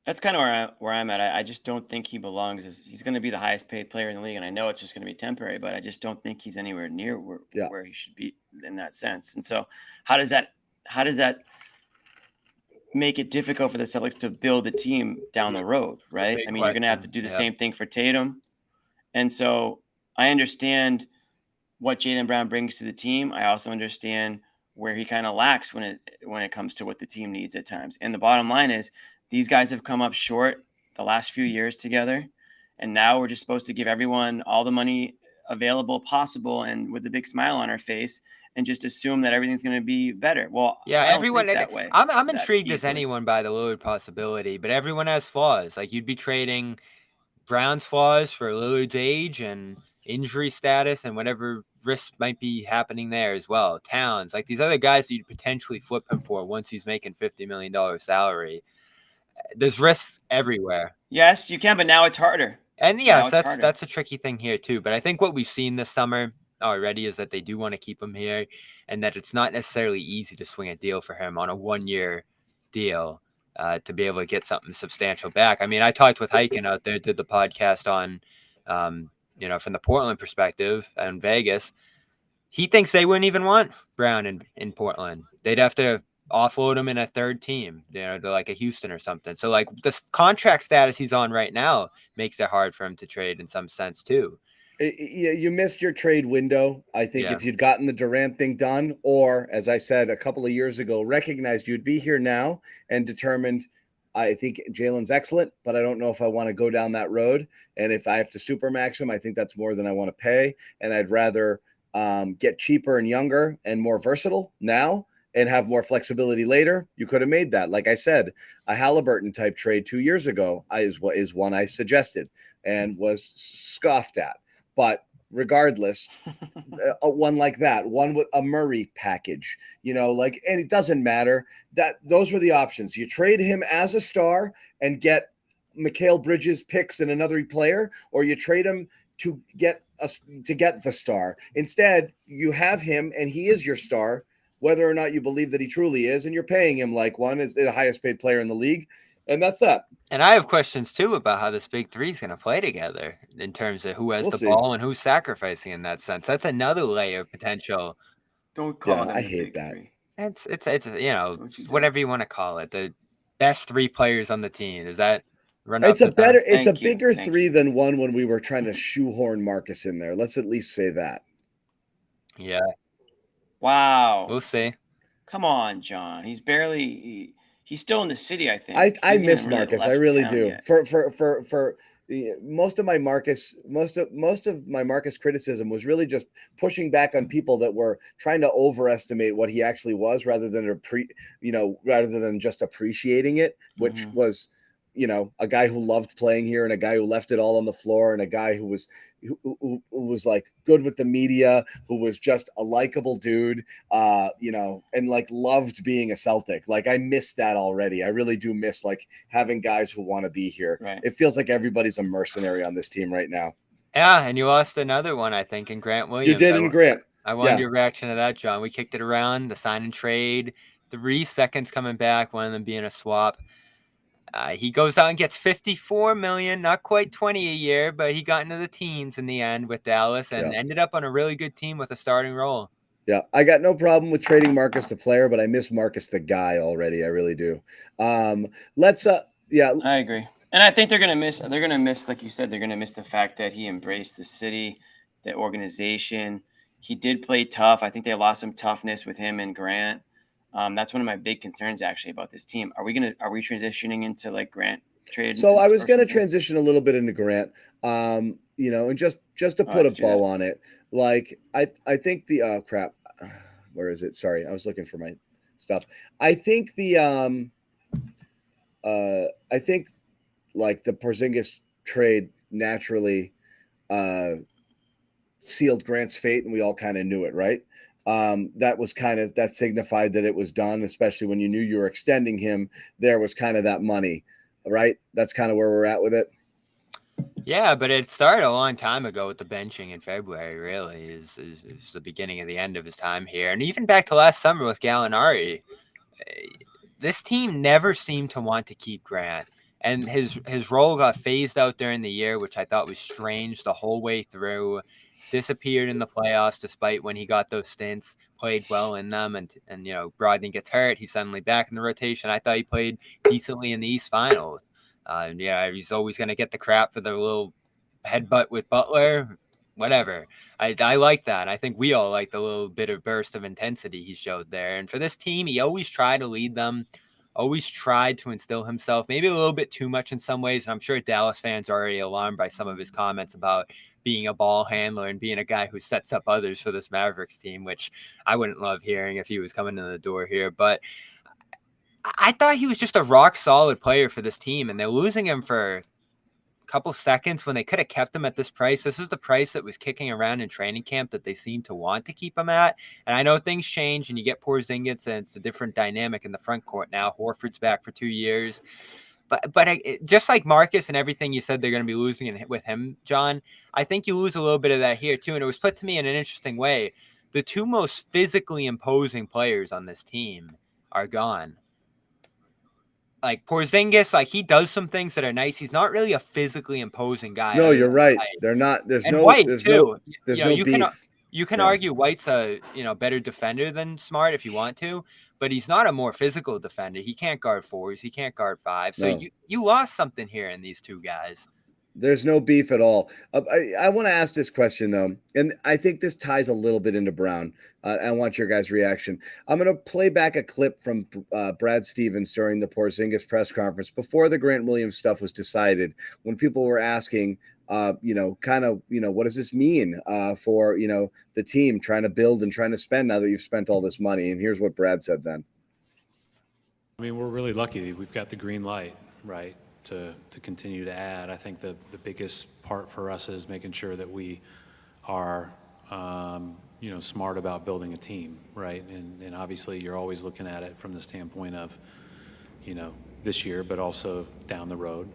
That's kind of where I'm at. I just don't think he belongs. He's going to be the highest paid player in the league, and I know it's just going to be temporary, but I just don't think he's anywhere near where he should be in that sense. And so, how does that make it difficult for the Celtics to build a team down the road, right? I mean, you're going to have to do the same thing for Tatum. And so I understand what Jaylen Brown brings to the team. I also understand where he kind of lacks when it comes to what the team needs at times. And the bottom line is these guys have come up short the last few years together. And now we're just supposed to give everyone all the money available possible and with a big smile on our face and just assume that everything's going to be better. Well,
yeah,
I don't
everyone
think that way.
I'm intrigued as anyone by the Lillard possibility, but everyone has flaws. Like you'd be trading Brown's flaws for Lillard's age and injury status and whatever risks might be happening there as well. Towns, like these other guys that you'd potentially flip him for once he's making $50 million salary. There's risks everywhere.
Yes, you can, but now it's harder.
And yes, that's a tricky thing here too. But I think what we've seen this summer already is that they do want to keep him here and that it's not necessarily easy to swing a deal for him on a 1-year deal to be able to get something substantial back. I mean, I talked with Heiken out there, did the podcast on, from the Portland perspective in Vegas. He thinks they wouldn't even want Brown in Portland. They'd have to offload him in a third team, to like a Houston or something. So like the contract status he's on right now makes it hard for him to trade in some sense too.
You missed your trade window. I think if you'd gotten the Durant thing done, or as I said a couple of years ago, recognized you'd be here now and determined, I think Jaylen's excellent, but I don't know if I want to go down that road. And if I have to supermax him, I think that's more than I want to pay. And I'd rather get cheaper and younger and more versatile now and have more flexibility later. You could have made that. Like I said, a Halliburton type trade 2 years ago is one I suggested and was scoffed at. But regardless, one like that, one with a Murray package, and it doesn't matter that those were the options. You trade him as a star and get Mikal Bridges picks and another player, or you trade him to get the star. Instead, you have him and he is your star, whether or not you believe that he truly is, and you're paying him like one is the highest paid player in the league. And that's that.
And I have questions too about how this big three is going to play together in terms of who has the ball and who's sacrificing in that sense. That's another layer of potential.
Don't call them
I hate that.
Three.
It's whatever you want to call it. The best 3 players on the team. Is that
it's a bigger three than one when we were trying to shoehorn Marcus in there. Let's at least say that.
Yeah.
Wow.
We'll see.
Come on, John. He's still in the city, I think.
I miss Marcus. I really do. Yet. For most of my Marcus criticism was really just pushing back on people that were trying to overestimate what he actually was rather than just appreciating it, which was a guy who loved playing here and a guy who left it all on the floor and a guy who was like good with the media, who was just a likable dude, and like loved being a Celtic. Like I miss that already. I really do miss like having guys who want to be here.
Right.
It feels like everybody's a mercenary on this team right now.
Yeah. And you lost another one, I think, in Grant Williams.
You did in Grant.
I wanted your reaction to that, John. We kicked it around, the sign and trade, 3 seconds coming back, one of them being a swap. He goes out and gets $54 million, not quite 20 a year, but he got into the teens in the end with Dallas and ended up on a really good team with a starting role.
Yeah, I got no problem with trading Marcus the player, but I miss Marcus the guy already. I really do. I
agree. And I think they're gonna miss, like you said, they're gonna miss the fact that he embraced the city, the organization. He did play tough. I think they lost some toughness with him and Grant. That's one of my big concerns actually about this team. Are we transitioning into like Grant trade?
So I was going to transition a little bit into Grant, and just to put a bow on it. Like I think the crap, where is it? Sorry, I was looking for my stuff. I think like the Porzingis trade naturally sealed Grant's fate, and we all kind of knew it, right? That signified that it was done, especially when you knew you were extending him. There was kind of that money, right? That's kind of where we're at with it.
Yeah, but it started a long time ago with the benching in February, really, is the beginning of the end of his time here. And even back to last summer with Gallinari, this team never seemed to want to keep Grant. And his role got phased out during the year, which I thought was strange the whole way through. Disappeared in the playoffs, despite when he got those stints, played well in them, and Brogdon gets hurt. He's suddenly back in the rotation. I thought he played decently in the East Finals. He's always going to get the crap for the little headbutt with Butler. Whatever. I like that. I think we all like the little bit of burst of intensity he showed there. And for this team, he always tried to lead them. Always tried to instill himself, maybe a little bit too much in some ways. And I'm sure Dallas fans are already alarmed by some of his comments about being a ball handler and being a guy who sets up others for this Mavericks team, which I wouldn't love hearing if he was coming in the door here. But I thought he was just a rock solid player for this team, and they're losing him for a couple seconds when they could have kept him at this price. This is the price that was kicking around in training camp that they seem to want to keep him at. And I know things change and you get Porzingis and it's a different dynamic in the front court now. Horford's back for 2 years. But just like Marcus and everything you said they're going to be losing with him, John, I think you lose a little bit of that here too. And it was put to me in an interesting way. The two most physically imposing players on this team are gone. Like Porzingis, like he does some things that are nice. He's not really a physically imposing guy.
No, you're right. They're not. There's no.
White
There's
too.
no beef.
You can argue White's a better defender than Smart if you want to, but he's not a more physical defender. He can't guard fours. He can't guard five. So you lost something here in these two guys.
There's no beef at all. I want to ask this question, though, and I think this ties a little bit into Brown. I want your guys' reaction. I'm going to play back a clip from Brad Stevens during the Porzingis press conference before the Grant Williams stuff was decided, when people were asking, what does this mean for, the team trying to build and trying to spend now that you've spent all this money? And here's what Brad said then.
I mean, we're really lucky. We've got the green light, right? To continue to add. I think the biggest part for us is making sure that we are, smart about building a team, right? And obviously you're always looking at it from the standpoint of, this year, but also down the road.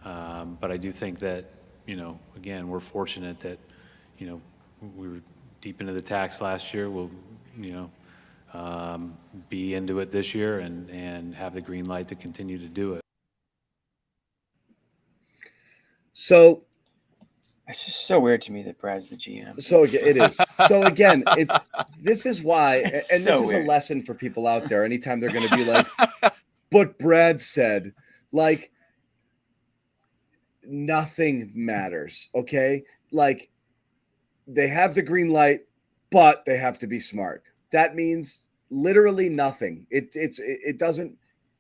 But I do think that, again, we're fortunate that, we were deep into the tax last year. We'll, be into it this year and have the green light to continue to do it.
So
it's just so weird to me that Brad's the GM.
So it is. So again, this is why, and
It's
this
so
is
weird.
a lesson for people out there. Anytime they're going to be like, but Brad said, like, nothing matters. Okay. Like, they have the green light, but they have to be smart. That means literally nothing. It doesn't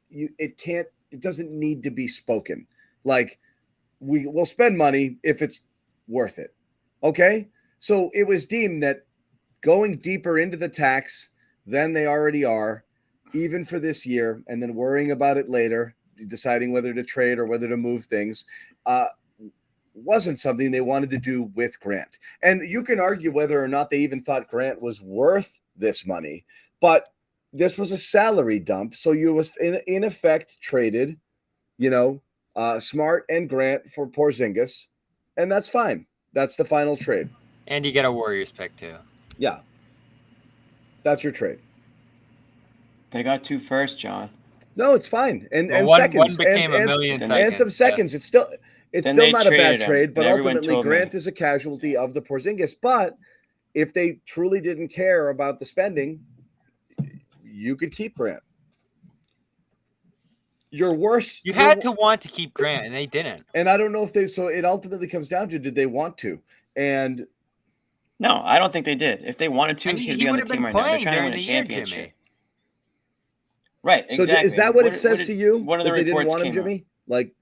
need to be spoken. Like, we will spend money if it's worth it. Okay. So it was deemed that going deeper into the tax than they already are, even for this year, and then worrying about it later, deciding whether to trade or whether to move things, wasn't something they wanted to do with Grant. And you can argue whether or not they even thought Grant was worth this money, but this was a salary dump. So you was in effect traded, Smart and Grant for Porzingis, and that's fine. That's the final trade.
And you get a Warriors pick too.
Yeah. That's your trade.
They got 2 firsts, John.
No, it's fine. And
one
seconds.
became
and,
a million
and,
seconds.
and some seconds.
Yeah.
It's
Then
still
they
not a bad
traded him,
trade, but
and everyone
ultimately
told me.
Grant is a casualty of the Porzingis. But if they truly didn't care about the spending, you could keep Grant. You're worse.
You had to want to keep Grant, and they didn't.
And I don't know if so it ultimately comes down to, did they want to? And
No, I don't think they did. If they wanted to,
And
he'd
he
be on the
would have
team
been
right now. They're
playing
trying to
during
win a
the year,
championship.
Jimmy.
Right,
so
exactly.
is that what it says to you?
One of the
that they didn't
reports
want him,
came out.
Jimmy? Like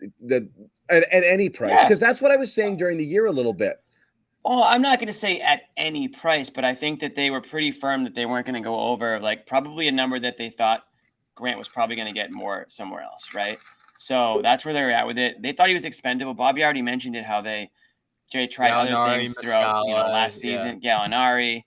at any price? Because that's what I was saying during the year a little bit.
Oh, I'm not going to say at any price, but I think that they were pretty firm that they weren't going to go over, like, probably a number that they thought Grant was probably going to get more somewhere else, right? So that's where they were at with it. They thought he was expendable. Bobby already mentioned it, how Jay tried other
Gallinari,
things throughout last
Muscala,
season. Gallinari,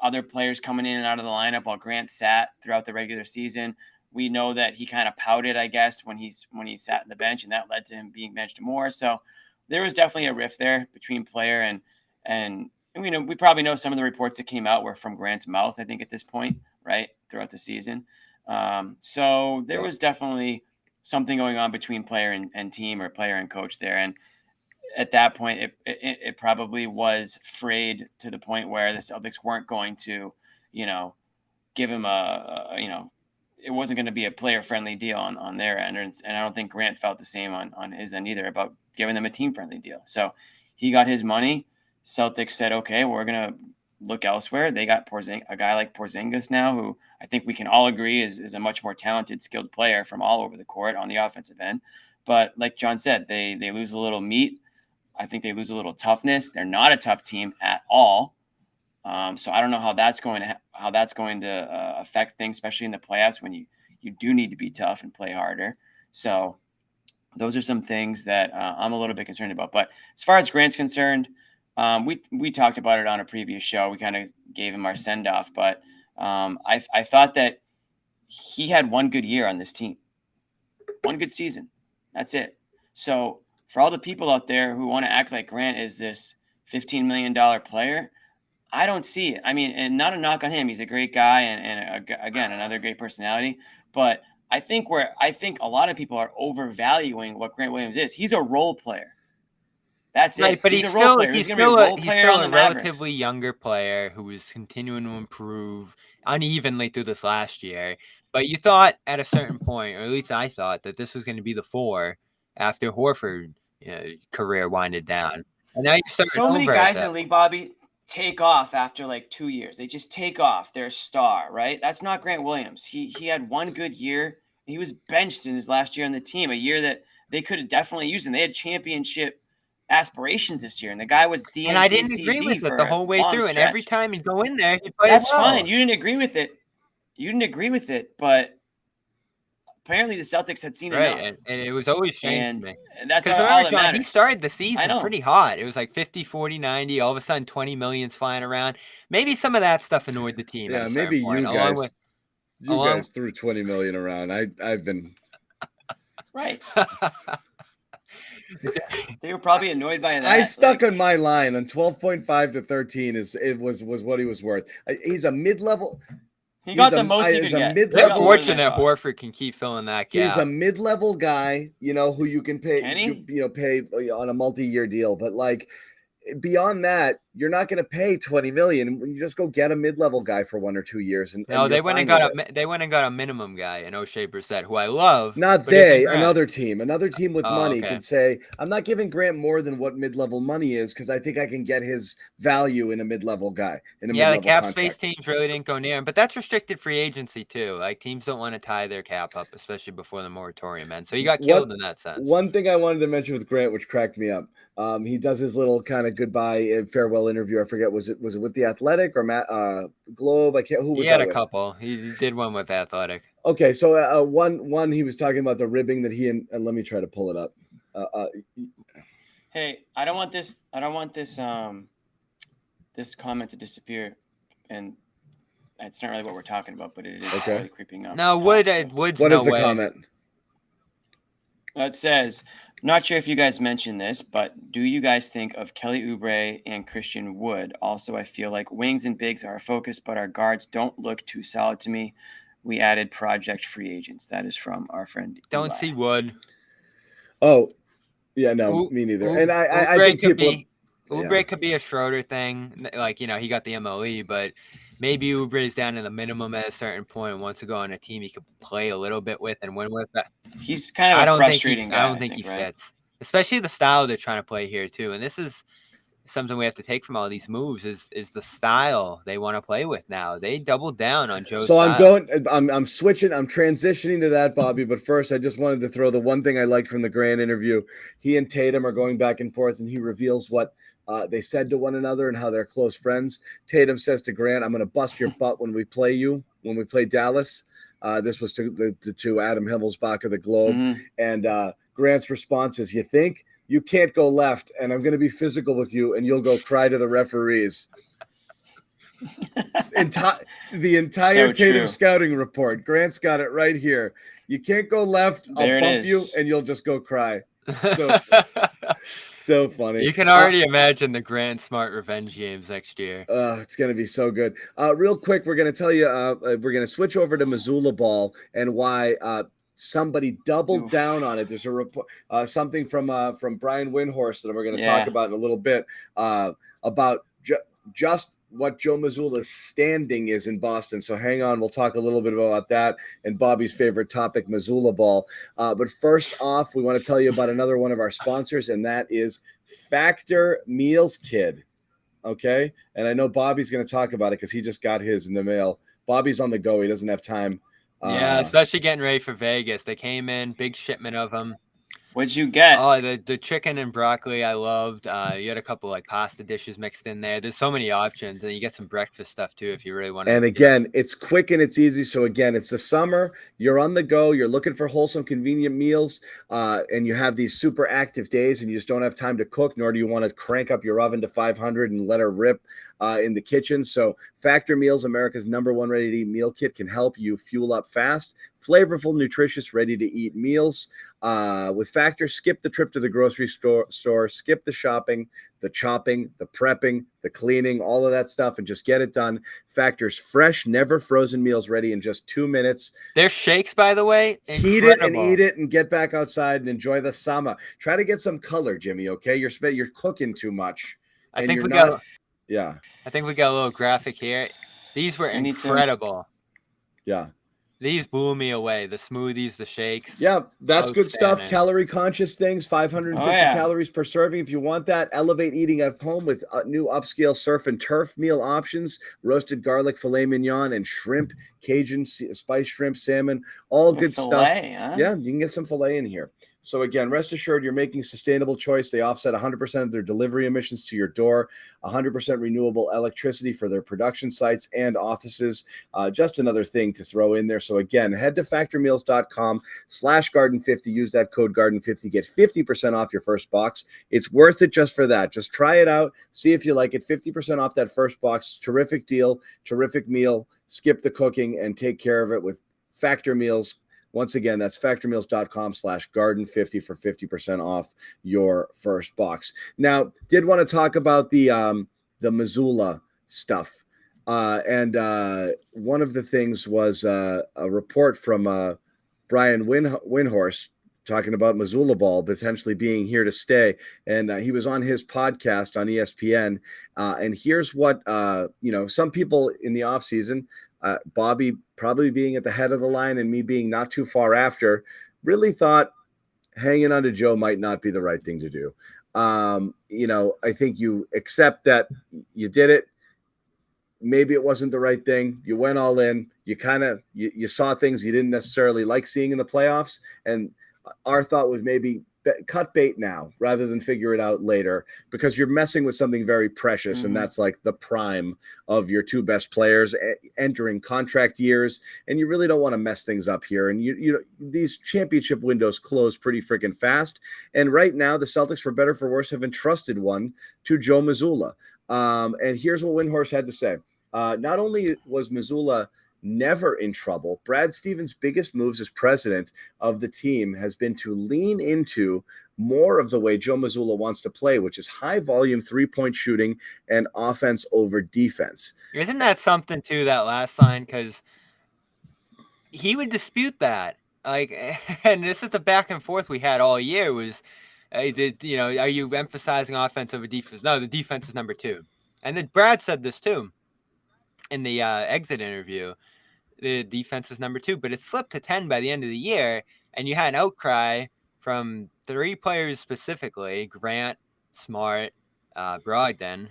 other players coming in and out of the lineup while Grant sat throughout the regular season. We know that he kind of pouted, I guess, when he sat in the bench, and that led to him being benched more. So there was definitely a rift there between player and we probably know some of the reports that came out were from Grant's mouth, I think, at this point, right, throughout the season. So there was definitely something going on between player and team, or player and coach there. And at that point, it probably was frayed to the point where the Celtics weren't going to, give him it wasn't going to be a player-friendly deal on their end. And I don't think Grant felt the same on his end either about giving them a team-friendly deal. So he got his money. Celtics said, okay, we're going to look elsewhere. They got a guy like Porzingis now, who I think we can all agree is a much more talented, skilled player from all over the court on the offensive end. But like John said, they lose a little meat. I think they lose a little toughness. They're not a tough team at all. So I don't know how that's going to affect things, especially in the playoffs when you do need to be tough and play harder. So those are some things that I'm a little bit concerned about. But as far as Grant's concerned, we talked about it on a previous show. We kind of gave him our send off, but I thought that he had one good year on this team, one good season. That's it. So for all the people out there who want to act like Grant is this $15 million player, I don't see it. I mean, and not a knock on him. He's a great guy and again, another great personality. But I think a lot of people are overvaluing what Grant Williams is. He's a role player. That's
right,
it.
but
he's still
a relatively younger player who is continuing to improve unevenly through this last year. But you thought at a certain point, or at least I thought, that this was going to be the 4 after Horford career winded down. And now you're starting
so many
over
guys in the league, Bobby, take off after like 2 years. They just take off. They're a star, right? That's not Grant Williams. He had one good year. He was benched in his last year on the team, a year that they could have definitely used him. They had championship aspirations this year, and the guy was DNP.
And I didn't agree with it the whole way through. And every time he'd go in there, he'd play
That's
well.
fine. You didn't agree with it, but apparently the Celtics had seen enough.
And it was always strange to me.
And that's
all
that
John,
matters.
He started the season pretty hot. It was like 50, 40, 90. All of a sudden, 20 million's flying around. Maybe some of that stuff annoyed the team.
Yeah, maybe you guys threw 20 million around. I've been
right. They were probably annoyed by that.
I stuck on my line on 12.5 to 13 was what he was worth. He's a mid-level.
He got the most he could get.
They're fortunate Horford can keep filling that gap.
He's a mid-level guy, who you can pay, pay on a multi-year deal. But like beyond that, you're not going to pay 20 million. You just go get a mid-level guy for 1 or 2 years.
No, they went and got a minimum guy in O'Shea Brissett, who I love.
Not another team with money could say, I'm not giving Grant more than what mid-level money is because I think I can get his value in a mid-level guy.
The cap space teams really didn't go near him, but that's restricted free agency too. Like teams don't want to tie their cap up, especially before the moratorium ends. So he got killed in that sense.
One thing I wanted to mention with Grant, which cracked me up, he does his little kind of goodbye and farewell interview. I forget, was it with The Athletic or Globe? I can't. Who was
he had
that
a couple. He did one with Athletic.
Okay, so one he was talking about the ribbing that he and let me try to pull it up.
Hey, I don't want this this comment to disappear, and it's not really what we're talking about, but it is slowly creeping up.
No, Wood's
what is the comment?
It says, not sure if you guys mentioned this, but do you guys think of Kelly Oubre and Christian Wood? Also, I feel like wings and bigs are a focus, but our guards don't look too solid to me. We added project free agents. That is from our friend.
Don't see Wood.
Oh, yeah, no, me neither. And I think
Oubre could be a Schroeder thing. Like, he got the MLE, but maybe Oubre is down to the minimum at a certain point and wants to go on a team he could play a little bit with and win with.
He's kind of a frustrating guy.
I don't think he fits, especially the style they're trying to play here too. And this is something we have to take from all these moves is the style they want to play with now. They doubled down on Joe's style.
I'm switching. I'm transitioning to that, Bobby. But first, I just wanted to throw the one thing I liked from the Grant interview. He and Tatum are going back and forth, and he reveals what they said to one another and how they're close friends. Tatum says to Grant, I'm going to bust your butt when we play Dallas. This was to Adam Himmelsbach of the Globe. Mm-hmm. And Grant's response is, you think? You can't go left, and I'm going to be physical with you, and you'll go cry to the referees. The entire Tatum scouting report. Grant's got it right here. You can't go left. I'll bump you, and you'll just go cry. So funny.
You can already imagine the Grant Smart revenge games next year.
It's going to be so good. Real quick, we're going to tell you, we're going to switch over to Mazzulla ball and why Somebody doubled down on it. There's a report, something from Brian Windhorst that we're going to talk about in a little bit about just what Joe Mazzulla's standing is in Boston. So hang on, we'll talk a little bit about that and Bobby's favorite topic, Mazzulla ball. But first off, we want to tell you about another one of our sponsors, and that is Factor Meals Kit. Okay, and I know Bobby's going to talk about it because he just got his in the mail. Bobby's on the go; he doesn't have time.
Yeah, especially getting ready for Vegas. They came in, big shipment of them.
What'd you get?
Oh, the chicken and broccoli I loved. You had a couple like pasta dishes mixed in there. There's so many options, and you get some breakfast stuff too if you really want to.
And again, it's quick and it's easy. So again, it's the summer. You're on the go. You're looking for wholesome, convenient meals, and you have these super active days, and you just don't have time to cook, nor do you want to crank up your oven to 500 and let her rip in the kitchen. So Factor Meals, America's #1 ready-to-eat meal kit, can help you fuel up fast, flavorful, nutritious, ready-to-eat meals. With Factor, skip the trip to the grocery store, skip the shopping, the chopping, the prepping, the cleaning, all of that stuff, and just get it done. Factor's fresh, never frozen meals ready in just 2 minutes.
Their shakes, by the way, incredible.
Heat it and eat it and get back outside and enjoy the summer. Try to get some color, Jimmy, okay? You're cooking too much.
I think we got a little graphic here. These were incredible.
Yeah.
These blew me away. The smoothies, the shakes.
Yeah, that's good stuff. Calorie conscious things, 550 calories per serving. If you want that, elevate eating at home with new upscale surf and turf meal options, roasted garlic filet mignon and shrimp, Cajun spice shrimp, salmon, all good stuff.
Huh?
Yeah, you can get some filet in here. So again, rest assured you're making a sustainable choice. They offset 100% of their delivery emissions to your door, 100% renewable electricity for their production sites and offices. Just another thing to throw in there. So again, head to factormeals.com/garden50. Use that code garden50. Get 50% off your first box. It's worth it just for that. Just try it out. See if you like it. 50% off that first box. Terrific deal. Terrific meal. Skip the cooking and take care of it with Factor Meals. Once again, that's factormeals.com/garden50 for 50% off your first box. Now, did want to talk about the Mazzulla stuff. And one of the things was a report from Brian Windhorst talking about Mazzulla ball potentially being here to stay. And he was on his podcast on ESPN. And here's what, some people in the offseason, Bobby probably being at the head of the line and me being not too far after, really thought hanging on to Joe might not be the right thing to do. I think you accept that you did it. Maybe it wasn't the right thing. You went all in. You you saw things you didn't necessarily like seeing in the playoffs. And our thought was maybe cut bait now rather than figure it out later, because you're messing with something very precious. And that's like the prime of your two best players entering contract years. And you really don't want to mess things up here. And these championship windows close pretty freaking fast. And right now the Celtics, for better, for worse, have entrusted one to Joe Mazzulla. And here's what Windhorst had to say. Not only was Mazzulla never in trouble, Brad Stevens' biggest moves as president of the team has been to lean into more of the way Joe Mazzulla wants to play, which is high volume 3-point shooting and offense over defense.
Isn't that something too, that last line? Because he would dispute that. And this is the back and forth we had all year was, are you emphasizing offense over defense? No, the defense is number 2. And then Brad said this too in the exit interview. The defense was number 2, but it slipped to 10 by the end of the year. And you had an outcry from 3 players specifically, Grant, Smart, Brogdon,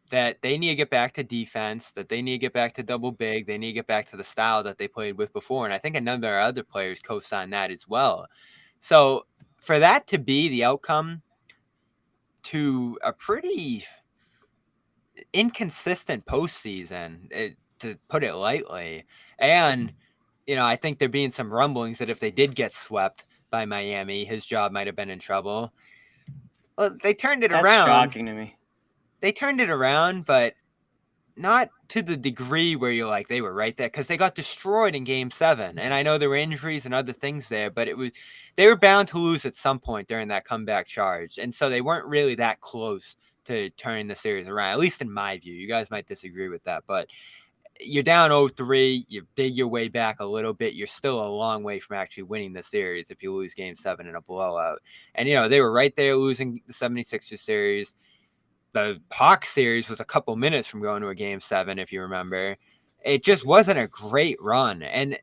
that they need to get back to defense, that they need to get back to double big, they need to get back to the style that they played with before. And I think a number of other players co-signed that as well. So for that to be the outcome to a pretty inconsistent postseason, to put it lightly. And, I think there being some rumblings that if they did get swept by Miami, his job might have been in trouble. Well, they turned it around.
That's shocking to me.
They turned it around, but not to the degree where you're like, they were right there, because they got destroyed in Game 7. And I know there were injuries and other things there, but they were bound to lose at some point during that comeback charge. And so they weren't really that close to turning the series around, at least in my view. You guys might disagree with that, but you're down 0-3. You dig your way back a little bit. You're still a long way from actually winning the series if you lose Game 7 in a blowout. And, they were right there losing the 76ers series. The Hawks series was a couple minutes from going to a Game 7, if you remember. It just wasn't a great run. And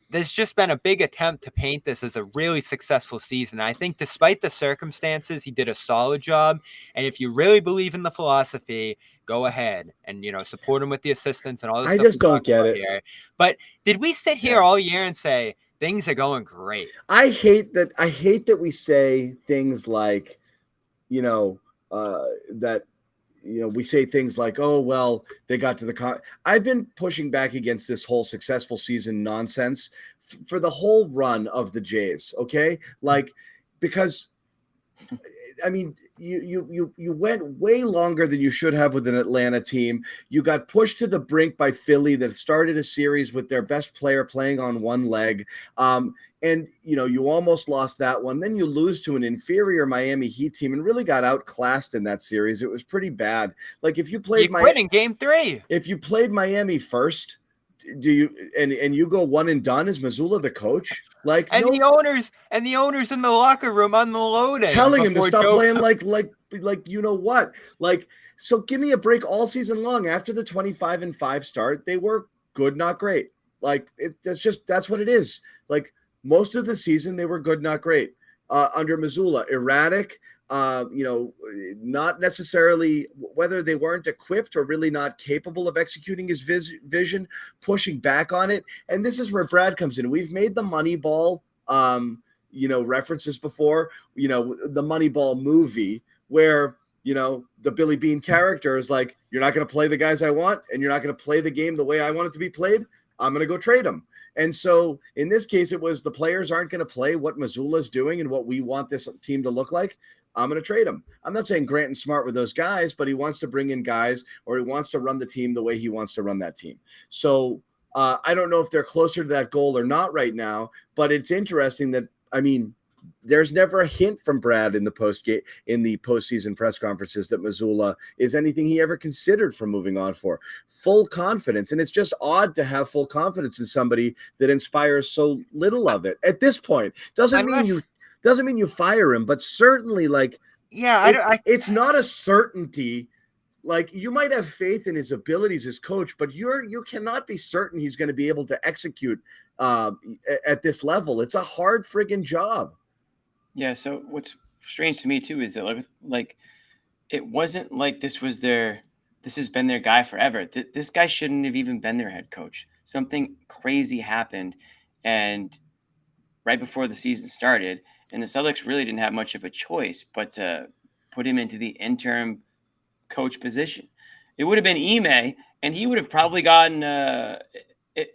there's just been a big attempt to paint this as a really successful season. I think despite the circumstances, he did a solid job. And if you really believe in the philosophy, go ahead and, support him with the assistants and all this
I
stuff.
just don't get it.
Here. But did we sit here all year and say things are going great?
I hate that we say things like, that, we say things like, oh, well, they got to the I've been pushing back against this whole successful season nonsense for the whole run of the Jays. Okay. Because I mean, you went way longer than you should have with an Atlanta team. You got pushed to the brink by Philly that started a series with their best player playing on one leg. And, you almost lost that one. Then you lose to an inferior Miami Heat team and really got outclassed in that series. It was pretty bad. If you played
in Game 3,
if you played Miami first, do you and you go one and done? Is Mazzulla the coach?
The owners in the locker room unloading,
telling him to stop playing like what? So give me a break all season long. After the 25-5 start, they were good, not great. That's what it is. Most of the season, they were good, not great. Under Mazzulla, erratic. Not necessarily whether they weren't equipped or really not capable of executing his vision, pushing back on it. And this is where Brad comes in. We've made the Moneyball, references before, the Moneyball movie where, the Billy Bean character is like, you're not going to play the guys I want and you're not going to play the game the way I want it to be played. I'm going to go trade them. And so in this case, it was the players aren't going to play what Mazzulla's doing and what we want this team to look like. I'm going to trade him. I'm not saying Grant and Smart were those guys, but he wants to bring in guys or he wants to run the team the way he wants to run that team. So I don't know if they're closer to that goal or not right now, but it's interesting that, there's never a hint from Brad in the postseason press conferences that Mazzulla is anything he ever considered for moving on for. Full confidence. And it's just odd to have full confidence in somebody that inspires so little of it at this point. Doesn't mean you fire him, but certainly it's not a certainty. You might have faith in his abilities as coach, but you cannot be certain he's going to be able to execute at this level. It's a hard friggin' job.
Yeah. So what's strange to me too is that it wasn't like this has been their guy forever. This guy shouldn't have even been their head coach. Something crazy happened, and right before the season started, and the Celtics really didn't have much of a choice but to put him into the interim coach position. It would have been Ime, and he would have probably gotten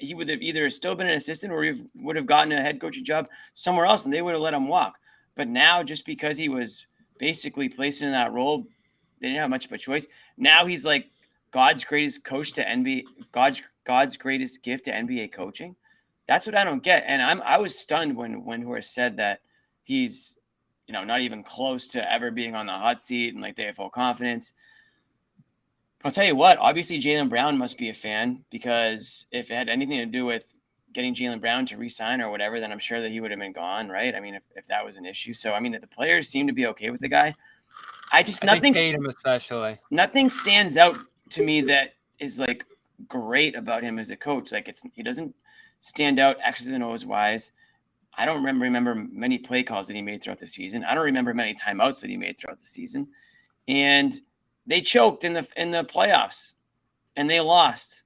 he would have either still been an assistant or he would have gotten a head coaching job somewhere else, and they would have let him walk. But now, just because he was basically placed in that role, they didn't have much of a choice. Now he's like God's greatest coach to NBA, God's greatest gift to NBA coaching. That's what I don't get. And I was stunned when Horst said that he's, not even close to ever being on the hot seat and they have full confidence. I'll tell you what, obviously Jaylen Brown must be a fan, because if it had anything to do with getting Jaylen Brown to re-sign or whatever, then I'm sure that he would have been gone, right? If that was an issue. So, the players seem to be okay with the guy. I think
Tatum especially.
Nothing stands out to me that is great about him as a coach. He doesn't stand out X's and O's wise. I don't remember many play calls that he made throughout the season. I don't remember many timeouts that he made throughout the season. And they choked in the playoffs and they lost.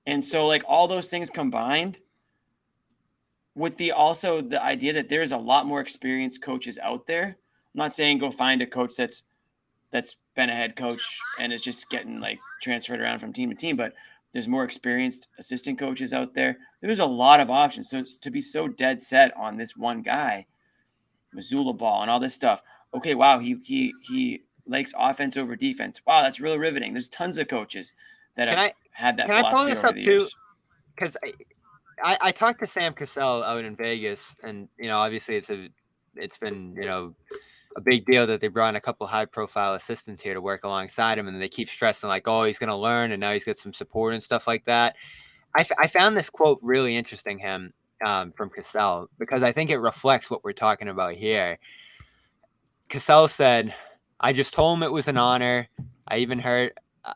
And so all those things combined with the idea that there's a lot more experienced coaches out there. I'm not saying go find a coach that's been a head coach and is just getting transferred around from team to team, but there's more experienced assistant coaches out there. There's a lot of options. So to be so dead set on this one guy, Mazzulla ball and all this stuff. Okay, wow, he likes offense over defense. Wow, that's really riveting. There's tons of coaches that have had that philosophy over the years. Can I pull this up too?
Because I talked to Sam Cassell out in Vegas, and obviously it's been a big deal that they brought in a couple high-profile assistants here to work alongside him, and they keep stressing like, oh, he's going to learn, and now he's got some support and stuff like that. I found this quote really interesting, from Cassell, because I think it reflects what we're talking about here. Cassell said, I just told him it was an honor. I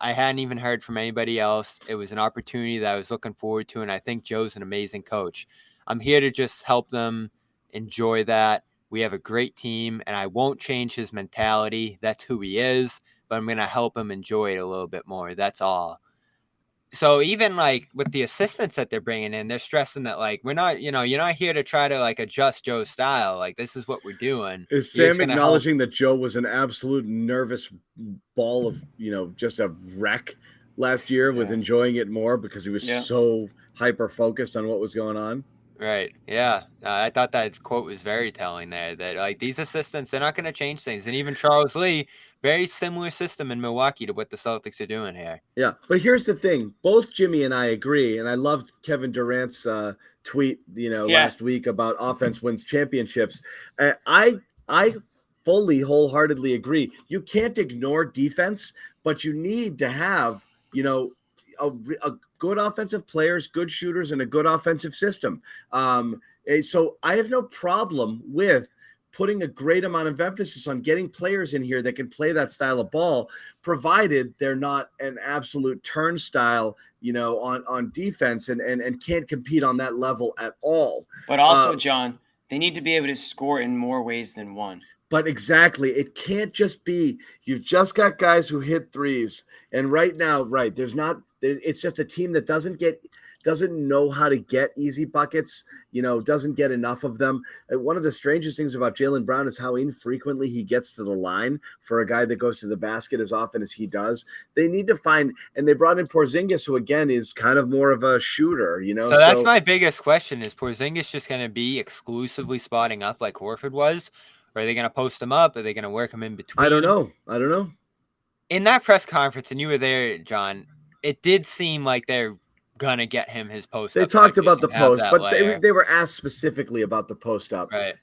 hadn't even heard from anybody else. It was an opportunity that I was looking forward to, and I think Joe's an amazing coach. I'm here to just help them enjoy that. We have a great team, and I won't change his mentality. That's who he is, but I'm going to help him enjoy it a little bit more. That's all. So even like with the assistants that they're bringing in, they're stressing that like, we're not, you're not here to try to like adjust Joe's style. Like, this is what we're doing.
Is Sam acknowledging that Joe was an absolute nervous ball of, just a wreck last year with enjoying it more because he was so hyper focused on what was going on?
Right. Yeah. I thought that quote was very telling there, that like these assistants, they're not going to change things. And even Charles Lee, very similar system in Milwaukee to what the Celtics are doing here.
Yeah. But here's the thing. Both Jimmy and I agree. And I loved Kevin Durant's tweet, last week about offense wins championships. I fully, wholeheartedly agree. You can't ignore defense, but you need to have, a good offensive players, good shooters, and a good offensive system. So I have no problem with putting a great amount of emphasis on getting players in here that can play that style of ball, provided they're not an absolute turnstile, on defense and can't compete on that level at all.
But also, John, they need to be able to score in more ways than one.
But exactly, it can't just be you've just got guys who hit threes, and right now, there's not. It's just a team that doesn't know how to get easy buckets, doesn't get enough of them. One of the strangest things about Jaylen Brown is how infrequently he gets to the line for a guy that goes to the basket as often as he does. They need to find, and they brought in Porzingis, who again is kind of more of a shooter,
So that's my biggest question: is Porzingis just going to be exclusively spotting up like Horford was? Or are they going to post him up? Are they going to work him in between?
I don't know.
In that press conference, and you were there, John, it did seem like they're going to get him his post up.
They talked about the post, but they were asked specifically about the post up.
Right.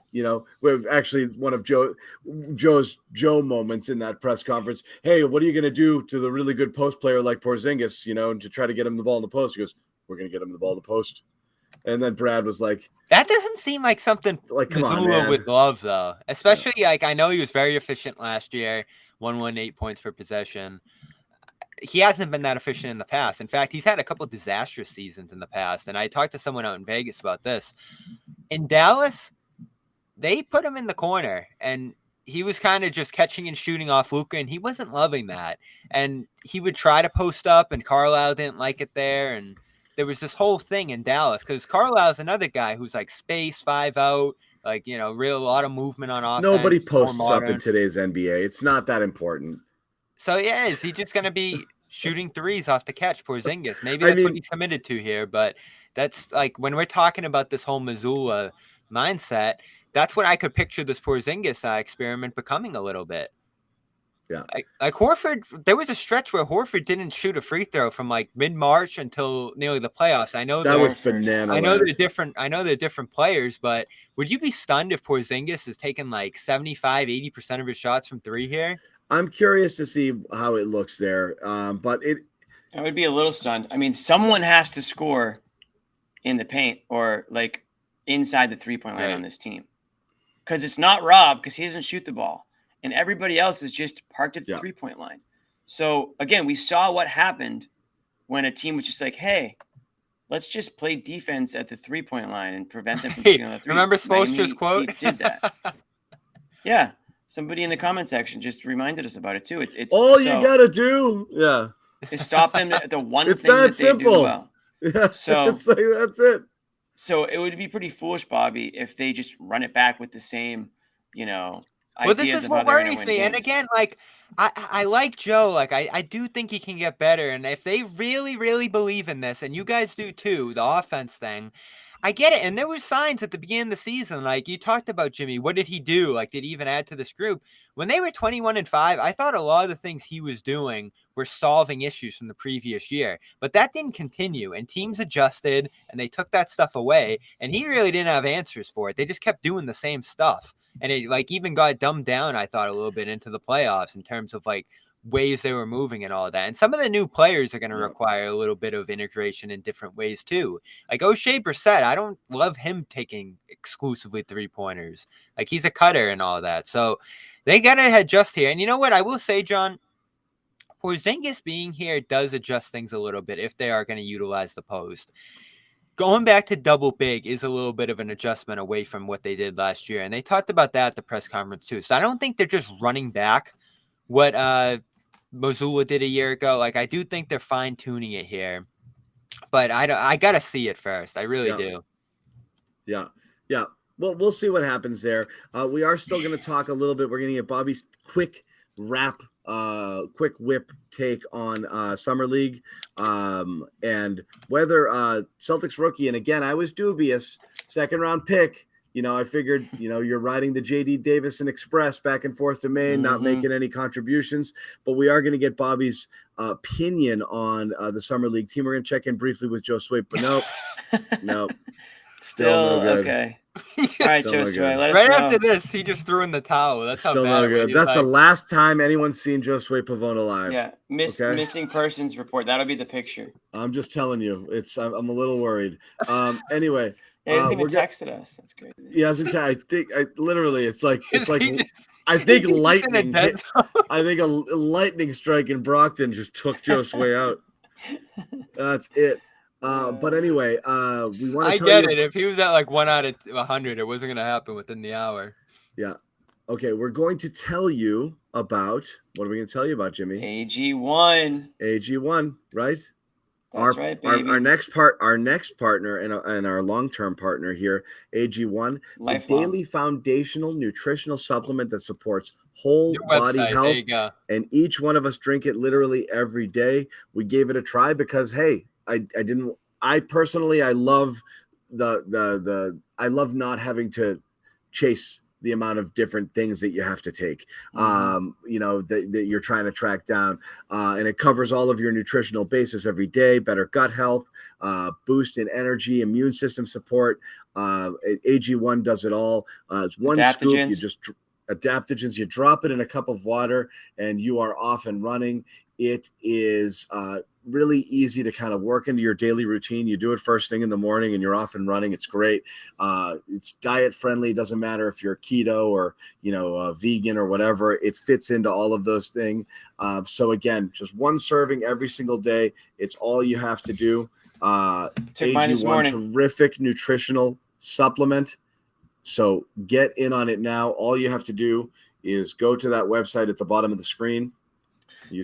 Where actually one of Joe's moments in that press conference, hey, what are you going to do to the really good post player like Porzingis, to try to get him the ball in the post? He goes, we're going to get him the ball in the post. And then Brad was like,
that doesn't seem like something
like, come on,
Mazzulla
man.
would love, though. Especially, like, I know he was very efficient last year, 118 points per possession. He hasn't been that efficient in the past. In fact, he's had a couple of disastrous seasons in the past. And I talked to someone out in Vegas about this. In Dallas, they put him in the corner, and he was kind of just catching and shooting off Luka, and he wasn't loving that. And he would try to post up, and Carlisle didn't like it there, and there was this whole thing in Dallas because Carlisle's another guy who's like space, 5 out, like, real lot of movement on offense.
Nobody posts up in today's NBA. It's not that important.
So, yeah, is he just going to be shooting threes off the catch, Porzingis? Maybe that's what he's committed to here, but that's like when we're talking about this whole Mazzulla mindset, that's what I could picture this Porzingis experiment becoming a little bit.
Yeah.
Like Horford, there was a stretch where Horford didn't shoot a free throw from like mid-March until nearly the playoffs. I know
that was banana.
I know they're different players, but would you be stunned if Porzingis is taking like 75-80% of his shots from three here?
I'm curious to see how it looks there. But
I would be a little stunned. I mean, someone has to score in the paint or like inside the 3-point line on this team. Because it's not Rob, because he doesn't shoot the ball. And everybody else is just parked at the 3-point line. So, again, we saw what happened when a team was just like, hey, let's just play defense at the 3-point line and prevent them from shooting on the threes.
Remember Spoelstra's quote?
He did that. Yeah. Somebody in the comment section just reminded us about it, too. It's
all you got to do. Yeah.
Is stop them at the one
it's
thing
that
that
simple.
They do well.
Yeah.
So,
it's like, that's it.
So it would be pretty foolish, Bobby, if they just run it back with the same,
Well, this is what worries me. And again, like, I like Joe. Like, I do think he can get better. And if they really, really believe in this, and you guys do too, the offense thing, I get it. And there were signs at the beginning of the season. Like you talked about Jimmy. What did he do? Like, did he even add to this group? When they were 21-5, I thought a lot of the things he was doing were solving issues from the previous year. But that didn't continue. And teams adjusted and they took that stuff away. And he really didn't have answers for it. They just kept doing the same stuff. And it like even got dumbed down, I thought, a little bit into the playoffs in terms of like ways they were moving and all that. And some of the new players are going to require a little bit of integration in different ways too. Like O'Shea Brissett, I don't love him taking exclusively 3-pointers. Like he's a cutter and all that. So they got to adjust here. And you know what? I will say, John, Porzingis being here does adjust things a little bit if they are going to utilize the post. Going back to double big is a little bit of an adjustment away from what they did last year. And they talked about that at the press conference too. So I don't think they're just running back what Mazzulla did a year ago. Like I do think they're fine tuning it here, but I gotta see it first. I really do.
Yeah. Well, we'll see what happens there. We are still going to talk a little bit. We're going to get Bobby's quick whip take on Summer League and whether Celtics rookie. And again, I was dubious. 2nd round pick. I figured, you're riding the J.D. Davison Express back and forth to Maine, not making any contributions. But we are going to get Bobby's opinion on the Summer League team. We're going to check in briefly with Joe Swape, but nope.
Still
no good.
Okay. All right, Joe Swape, let us
right
know.
After this, he just threw in the towel. That's
Still
how bad
no good.
it
That's
was.
the last time anyone's seen Joe Swape Pavone alive.
Yeah, missing persons report. That'll be the picture.
I'm just telling you. I'm a little worried. Anyway.
He hasn't even texted us. That's great.
He hasn't. I think literally, it's like I think lightning. I think a lightning strike in Brockton just took Joe Sway out. That's it. But anyway, we want to tell you.
I get it. If he was at like 1 out of 100, it wasn't going to happen within the hour.
Yeah. Okay, we're going to tell you about. What are we going to tell you about, Jimmy?
AG1.
AG1, right?
That's right, baby.
Our next partner and our long-term partner here, AG1, the daily foundational nutritional supplement that supports whole body health. And each one of us drink it literally every day. We gave it a try because hey, I personally love I love not having to chase the amount of different things that you have to take, that you're trying to track down. And it covers all of your nutritional bases every day, better gut health, boost in energy, immune system support. AG1 does it all. It's one scoop. You just adaptogens, you drop it in a cup of water and you are off and running. It is really easy to kind of work into your daily routine. You do it first thing in the morning and you're off and running. It's great. It's diet friendly. It doesn't matter if you're keto or, vegan or whatever. It fits into all of those things. So again, just one serving every single day. It's all you have to do. AG1, terrific nutritional supplement. So get in on it now. All you have to do is go to that website at the bottom of the screen.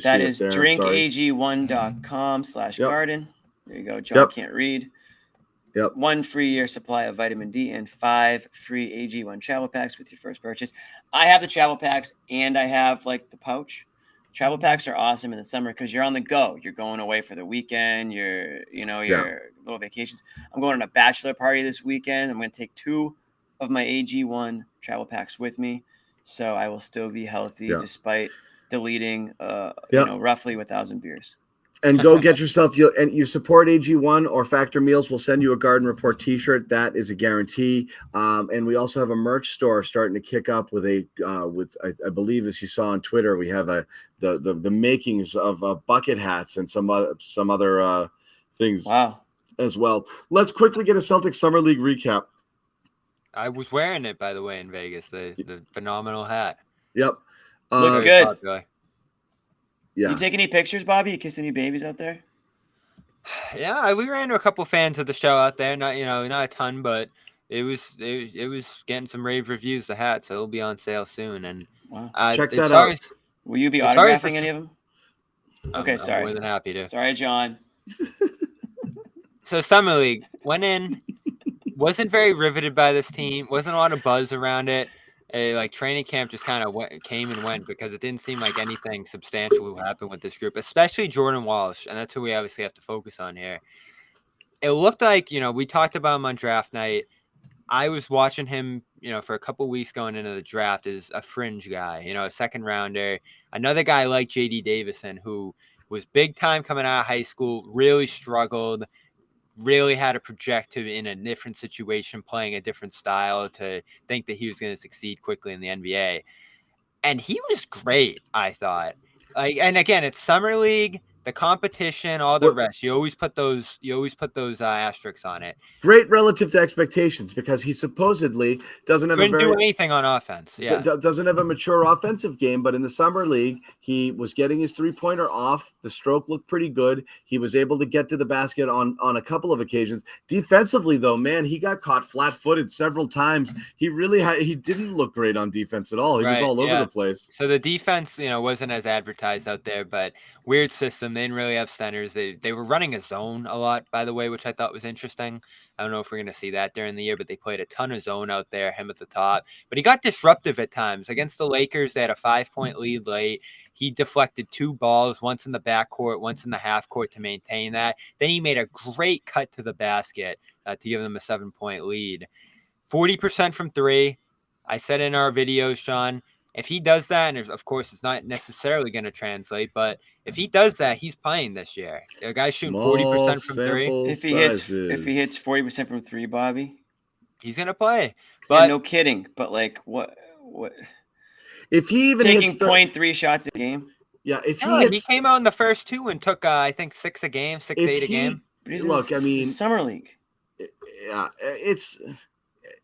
That is drinkag1.com/garden. There you go. John can't read.
Yep.
1 free year supply of vitamin D and 5 free AG1 travel packs with your first purchase. I have the travel packs and I have like the pouch. Travel packs are awesome in the summer because you're on the go. You're going away for the weekend. Your little vacations. I'm going on a bachelor party this weekend. I'm going to take 2 of my AG1 travel packs with me, so I will still be healthy despite deleting roughly 1,000 beers.
And go get yourself you support AG1 or Factor Meals. We'll send you a Garden Report t-shirt. That is a guarantee. And we also have a merch store starting to kick up with I believe, as you saw on Twitter, we have the makings of bucket hats and some other things as well. Let's quickly get a Celtics Summer League recap.
I was wearing it, by the way, in Vegas, the phenomenal hat.
Yep.
Looks good.
Popular.
Yeah. You take any pictures, Bobby? You kiss any babies out there?
Yeah, we ran into a couple fans of the show out there. Not a ton, but it was getting some rave reviews. The hat, so it'll be on sale soon. And
check that out.
Will you be autographing any of them? Okay, sorry.
I'm more than happy to.
Sorry, John.
So Summer League went in. Wasn't very riveted by this team. Wasn't a lot of buzz around it. Training camp just kind of came and went because it didn't seem like anything substantial would happen with this group, especially Jordan Walsh, and that's who we obviously have to focus on here. it looked like, we talked about him on draft night. I was watching him, for a couple of weeks going into the draft as a fringe guy, a second rounder. Another guy like J.D. Davison, who was big time coming out of high school, really struggled, really had to project to in a different situation, playing a different style to think that he was going to succeed quickly in the NBA. And he was great, I thought. And again, it's summer league, the competition, all the rest. You always put those asterisks on it.
Great relative to expectations, because he supposedly doesn't have
Couldn't do anything on offense. Yeah,
doesn't have a mature offensive game. But in the summer league, he was getting his 3-pointer off. The stroke looked pretty good. He was able to get to the basket on a couple of occasions. Defensively, though, man, he got caught flat-footed several times. He didn't look great on defense at all. He was all over the place.
So the defense, wasn't as advertised out there, but weird system. They didn't really have centers. They were running a zone a lot, by the way, which I thought was interesting. I don't know if we're going to see that during the year, but they played a ton of zone out there, him at the top. But he got disruptive at times. Against the Lakers, they had a 5-point lead late. He deflected 2 balls, once in the backcourt, once in the half court to maintain that. Then he made a great cut to the basket to give them a 7-point lead. 40% from 3. I said in our videos, Sean, if he does that, and of course it's not necessarily going to translate, but if he does that, he's playing this year. A guy's shooting 40% from 3.
If he hits 40% from 3, Bobby,
he's going to play. But
no kidding. But what?
If he even
taking
hits
0.3 shots a game.
Yeah, if
he came out in the first 2 and took I think 6 a game, 6-8 a game.
Look, I mean,
summer league.
Yeah,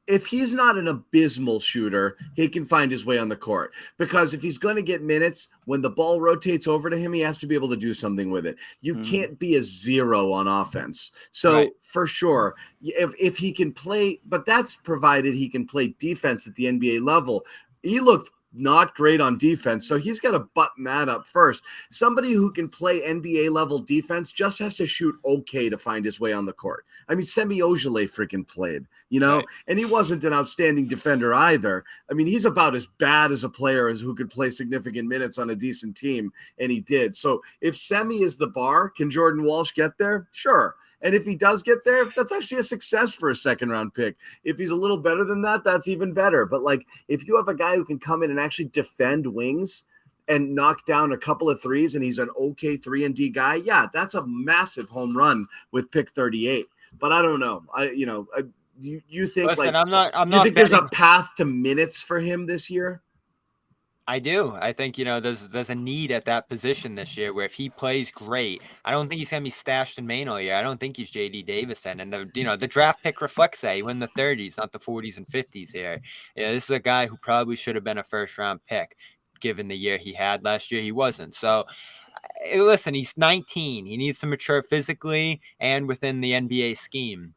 if he's not an abysmal shooter, he can find his way on the court. Because if he's going to get minutes, when the ball rotates over to him, he has to be able to do something with it. You can't be a 0 on offense. So for sure, if he can play, but that's provided he can play defense at the NBA level. He looked not great on defense, so he's got to button that up first. Somebody who can play NBA level defense just has to shoot okay to find his way on the court. I mean, Semi Ojeleye freaking played, and he wasn't an outstanding defender either. I mean, he's about as bad as a player as who could play significant minutes on a decent team, and he did. So if Semi is the bar, can Jordan Walsh get there? Sure. And if he does get there, that's actually a success for a second-round pick. If he's a little better than that, that's even better. But, if you have a guy who can come in and actually defend wings and knock down a couple of threes and he's an okay 3-and-D guy, yeah, that's a massive home run with pick 38. But I don't know. You think,
Listen, I'm not
there's a path to minutes for him this year?
I do. I think, there's a need at that position this year where if he plays great, I don't think he's going to be stashed in Maine all year. I don't think he's J.D. Davison. And, the draft pick reflects that. He went in the 30s, not the 40s and 50s here. This is a guy who probably should have been a first-round pick given the year he had last year. He wasn't. So, listen, he's 19. He needs to mature physically and within the NBA scheme.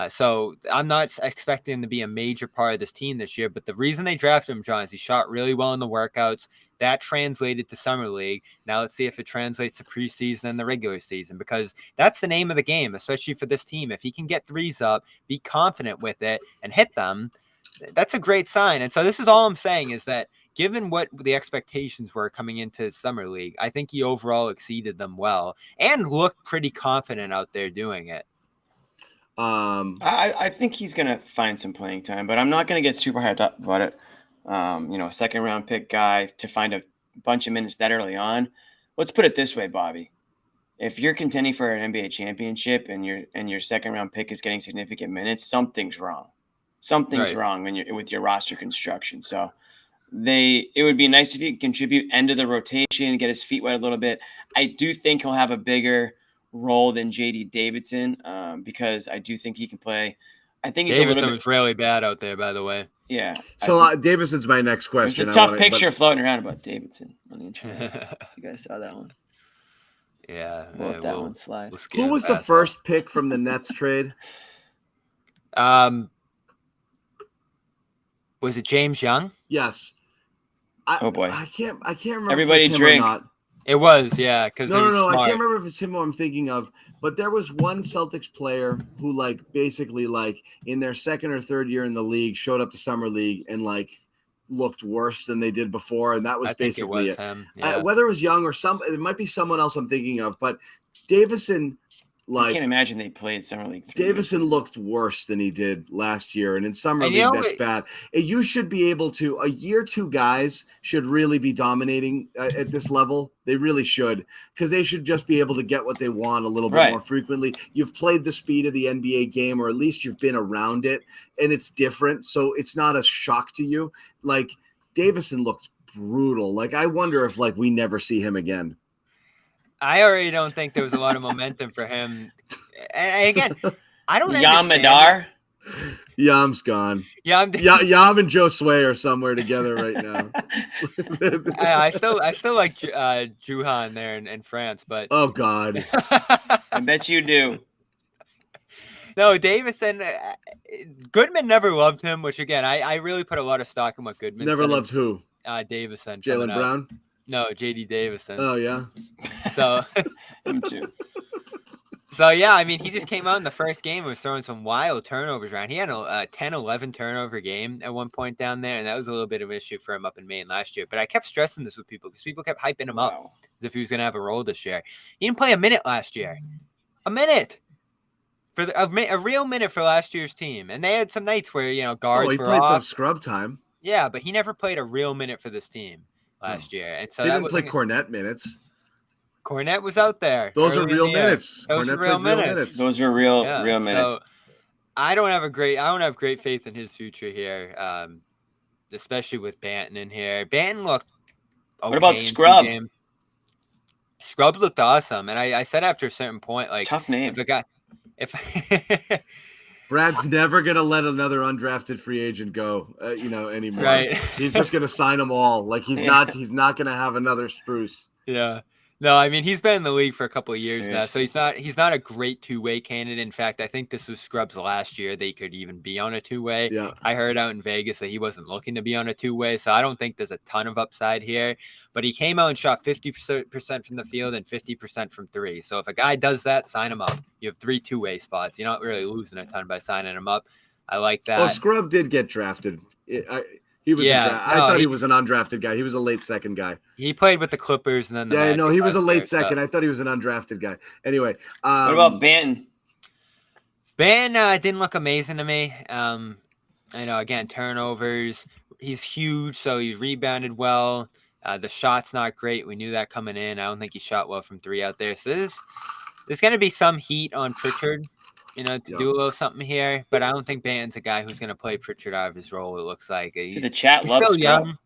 So I'm not expecting him to be a major part of this team this year, but the reason they drafted him, John, is he shot really well in the workouts. That translated to summer league. Now let's see if it translates to preseason and the regular season, because that's the name of the game, especially for this team. If he can get threes up, be confident with it, and hit them, that's a great sign. And so this is all I'm saying is that given what the expectations were coming into summer league, I think he overall exceeded them well and looked pretty confident out there doing it.
I think he's going to find some playing time, but I'm not going to get super hyped up about it. A second round pick guy to find a bunch of minutes that early on. Let's put it this way, Bobby. If you're contending for an NBA championship and your second round pick is getting significant minutes, something's wrong. Something's wrong with your roster construction. So it would be nice if he could contribute end of the rotation, get his feet wet a little bit. I do think he'll have a bigger role than J.D. Davidson, because I do think he can play. I think
Davidson was really bad out there, by the way.
Yeah.
So Davidson's my next question.
There's a tough picture floating around about Davidson on the internet. You guys saw that one?
Yeah.
Let that one slide.
Who was the first pick from the Nets trade?
Was it James Young?
Yes.
Oh boy.
I can't remember.
Everybody
if it was
drink.
Him or not.
It was, yeah. Because
no. I can't remember if it's him or I'm thinking of, but there was one Celtics player who, basically, in their second or third year in the league, showed up to summer league and looked worse than they did before, and that was basically it.
Him. Yeah.
Whether it was Young or it might be someone else I'm thinking of, but Davison
I can't imagine they played Summer League 3
Davison
years.
looked worse than he did last year. And in Summer
And
League,
you know
that's
what-
bad. You should be able to, a year two guys should really be dominating at this level. They really should, because they should just be able to get what they want a little bit
Right.
more frequently. You've played the speed of the NBA game, or at least you've been around it, and it's different. So it's not a shock to you. Like, Davison looked brutal. Like, I wonder if, like, we never see him again.
I already don't think there was a lot of momentum for him. And again, I don't
Yam
understand.
Madar.
Yam's gone.
Yam,
Yam and Joe Sway are somewhere together right now.
I still like Juhan there in France, but
Oh, God.
I bet you do.
no, Davison. Goodman never loved him, which again, I really put a lot of stock in what Goodman
Never
said
loved who?
Davison.
Jaylen
coming out.
Brown?
No, JD Davison.
Oh, yeah.
So.
Him too.
So, yeah, I mean, he just came out in the first game and was throwing some wild turnovers around. He had a 10-11 turnover game at one point down there, and that was a little bit of an issue for him up in Maine last year. But I kept stressing this with people because people kept hyping him up
Wow.
as if he was going to have a role this year. He didn't play a minute last year. A minute! For a real minute for last year's team. And they had some nights where, guards
Oh, he
were
played some
off.
scrub time.
Yeah, but he never played a real minute for this team last year. And so
He
that
didn't play
wasn't-
Cornette minutes.
Cornette was out there.
Those are
early in
real
the year.
minutes.
Those
Cornette
are real
played
minutes.
Those are real
Yeah,
minutes.
So I don't have great faith in his future here, especially with Banton in here. Banton looked okay.
What about
in 2
Scrub?
games. Scrub looked awesome, and I said after a certain point, like,
Tough name.
if
Brad's never going to let another undrafted free agent go, anymore.
right,
He's just going to sign them all. Like, he's not going to have another Spruce.
yeah. No, I mean, he's been in the league for a couple of years now, so
Seriously.
he's not a great two-way candidate. In fact, I think this was Scrub's last year they could even be on a two-way.
Yeah.
I heard out in Vegas that he wasn't looking to be on a two-way, so I don't think there's a ton of upside here. But he came out and shot 50% from the field and 50% from three. So if a guy does that, sign him up. You have 3 two-way spots. You're not really losing a ton by signing him up. I like that.
Oh, Scrub did get drafted. He was. I thought he was an undrafted guy. He was a late second guy.
He played with the Clippers and then the
Yeah,
Magic
no, he was a
last
late
year, so.
second. I thought he was an undrafted guy. Anyway,
What about Banton?
Ben didn't look amazing to me. I know, again, turnovers. He's huge, so he rebounded well. The shot's not great. We knew that coming in. I don't think he shot well from 3 out there. So there's going to be some heat on Pritchard, to do a little something here. But I don't think Banton's a guy who's going to play Pritchard out of his role, it looks like.
The chat
He's
loves
still
Scrub.
young.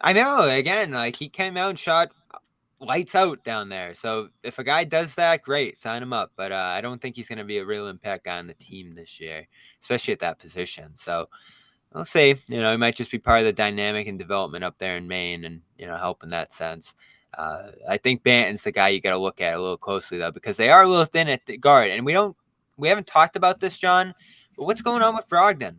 I know, again, like, he came out and shot lights out down there. So if a guy does that, great, sign him up. But I don't think he's going to be a real impact guy on the team this year, especially at that position. So we'll see. He might just be part of the dynamic and development up there in Maine and, help in that sense. I think Banton's the guy you got to look at a little closely, though, because they are a little thin at the guard. And we haven't talked about this, John, but what's going on with Brogdon?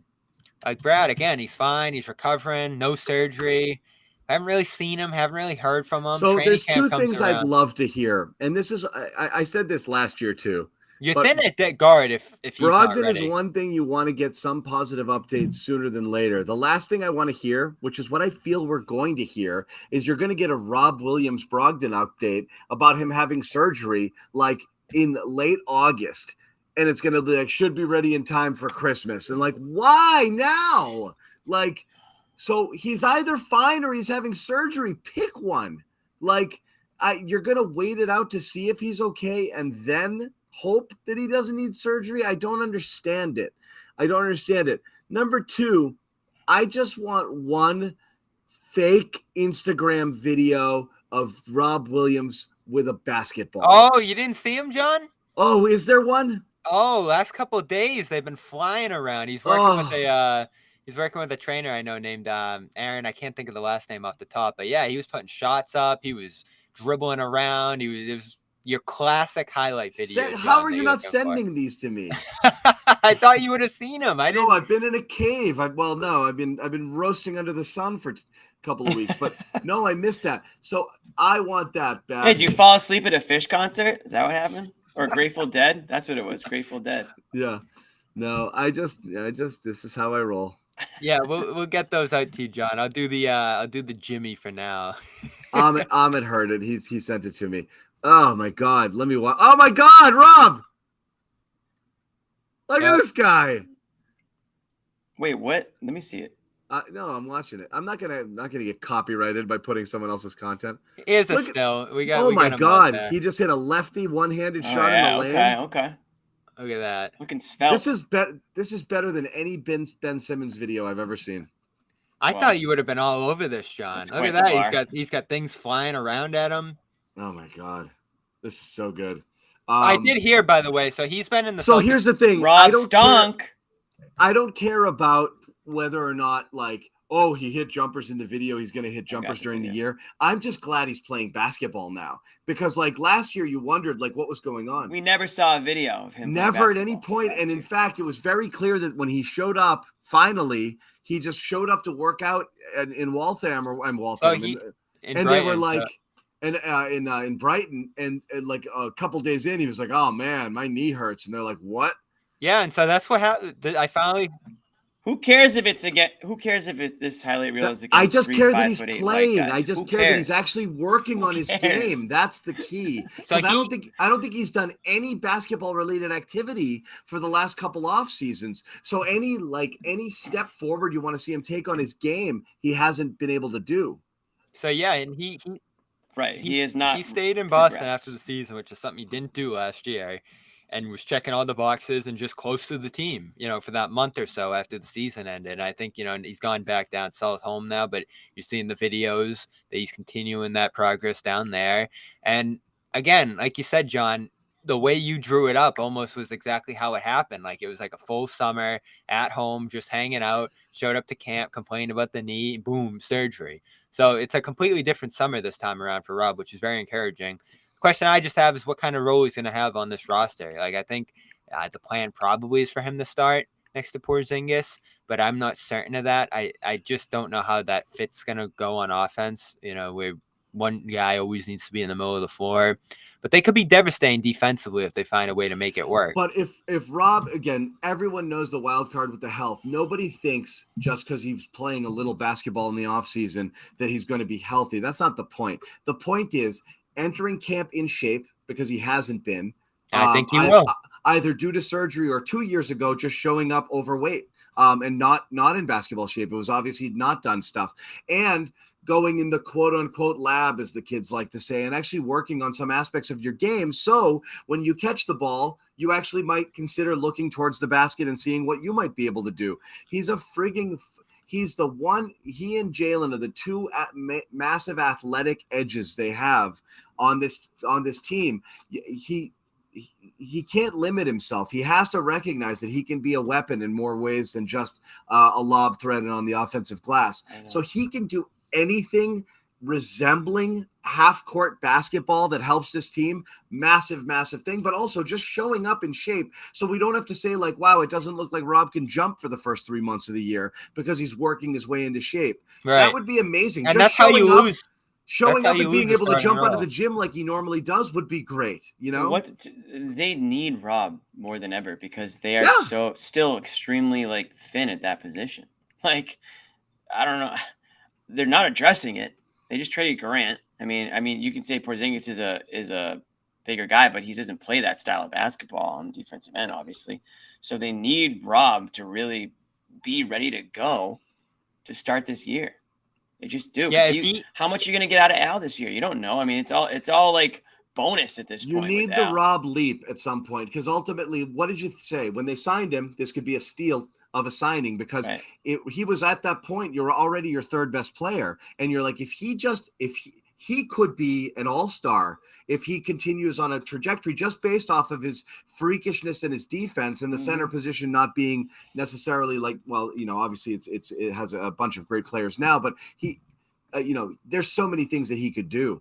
Like, Brad, again, he's fine. He's recovering. No surgery. Haven't really seen him. Haven't really heard from him.
So
Training
there's
camp
2
comes
things I'd
around.
love to hear. And this is, I said this last year too.
You're
but
thin at that guard if he's not
Brogdon is
ready.
one thing you want to get some positive updates sooner than later. The last thing I want to hear, which is what I feel we're going to hear, is you're going to get a Rob Williams Brogdon update about him having surgery like in late August. And it's going to be like, should be ready in time for Christmas. And like, why now? Like, so he's either fine or he's having surgery. Pick one. Like, you're going to wait it out to see if he's okay and then hope that he doesn't need surgery. I don't understand it. Number 2, I just want one fake Instagram video of Rob Williams with a basketball.
Oh, you didn't see him, John?
Oh, is there one?
Oh, last couple of days they've been flying around. He's working with a trainer I know named Aaron. I can't think of the last name off the top, but yeah, he was putting shots up. He was dribbling around. It was your classic highlight video.
How are you not sending these to me?
I thought you would have seen him. I didn't.
No, I've been in a cave. I've been roasting under the sun for a couple of weeks, but no, I missed that. So I want that back.
Hey, did you fall asleep at a Fish concert? Is that what happened? Or Grateful Dead? That's what it was. Grateful Dead.
Yeah. No, I just this is how I roll.
Yeah, we'll get those out to you, John. I'll do the Jimmy for now.
Ahmed heard it. He sent it to me. Oh my God. Let me watch. Oh my God, Rob. Look at this guy.
Wait, what? Let me see it.
No, I'm watching it. I'm not gonna get copyrighted by putting someone else's content.
Here's a
Look at-
still.
Oh my
him up
God.
there.
He just hit a lefty one-handed
Oh,
shot in the lane.
Okay.
Look at that.
Looking svelte.
This is better than any Ben Simmons video I've ever seen.
I
Wow.
thought you would have been all over this, John.
That's
Look
quite
at
the
that.
bar.
He's got things flying around at him.
Oh my God. This is so good.
I did hear, by the way, so he's been in the
So
Celtics.
here's the thing.
Rob stunk.
I don't care about whether or not, like, oh, he hit jumpers in the video, he's going to hit jumpers during the year. I'm just glad he's playing basketball now, because like last year you wondered like what was going on.
We never saw a video of him.
Never at any point. And in fact, it was very clear that when he showed up, finally, he just showed up to work out in Waltham and they were like, in Brighton, and like a couple days in, he was like, "Oh man, my knee hurts," and they're like, "What?"
Yeah, and so that's what happened. I finally.
Who cares if it's again? Who cares if this highlight reel is against?
I just care that he's
3, 5'8"
playing.
white guys?
I just
Who
care that
cares?
he's actually working on his game. That's the key. Because I don't think he's done any basketball related activity for the last couple off seasons. So any step forward you want to see him take on his game, he hasn't been able to do.
So yeah, and he
is not.
He stayed in Boston after the season, which is something he didn't do last year, and was checking all the boxes and just close to the team, for that month or so after the season ended. And I think, and he's gone back down south home now, but you're seeing the videos that he's continuing that progress down there. And again, like you said, John, the way you drew it up almost was exactly how it happened. Like it was like a full summer at home, just hanging out, showed up to camp, complained about the knee, boom, surgery. So it's a completely different summer this time around for Rob, which is very encouraging. The question I just have is what kind of role he's going to have on this roster. Like I think the plan probably is for him to start next to Porzingis, but I'm not certain of that. I just don't know how that fit's going to go on offense, where one guy always needs to be in the middle of the floor. But they could be devastating defensively if they find a way to make it work.
But if Rob, again, everyone knows the wild card with the health. Nobody thinks just because he's playing a little basketball in the offseason that he's going to be healthy. That's not the point. The point is entering camp in shape, because he hasn't been.
I think he will.
Either due to surgery or 2 years ago just showing up overweight and not in basketball shape. It was obviously not done stuff. And going in the quote-unquote lab, as the kids like to say, and actually working on some aspects of your game. So when you catch the ball, you actually might consider looking towards the basket and seeing what you might be able to do. He's he's the one, he and Jaylen are the two massive athletic edges they have on this team. He can't limit himself. He has to recognize that he can be a weapon in more ways than just a lob threat on the offensive glass. So he can do anything resembling half-court basketball that helps this team. Massive thing, but also just showing up in shape, so we don't have to say like, wow, it doesn't look like Rob can jump for the first 3 months of the year because he's working his way into shape. Right. That would be amazing.
And
just
that's how you lose.
Showing up and being able to jump out of the gym like he normally does would be great.
What they need Rob more than ever, because they are so still extremely like thin at that position. Like, I don't know. They're not addressing it. They just traded Grant. I mean, you can say Porzingis is a bigger guy, but he doesn't play that style of basketball on defensive end, obviously. So they need Rob to really be ready to go to start this year. They just do.
Yeah.
How much are you going to get out of Al this year? You don't know. I mean, it's all like bonus at this point.
You need the Rob leap at some point, because ultimately, what did you say when they signed him? This could be a steal of a signing, because he was at that point. You're already your third best player, and you're like, if he could be an all-star if he continues on a trajectory just based off of his freakishness and his defense, and the center position not being necessarily like, well, obviously it has a bunch of great players now, but he, there's so many things that he could do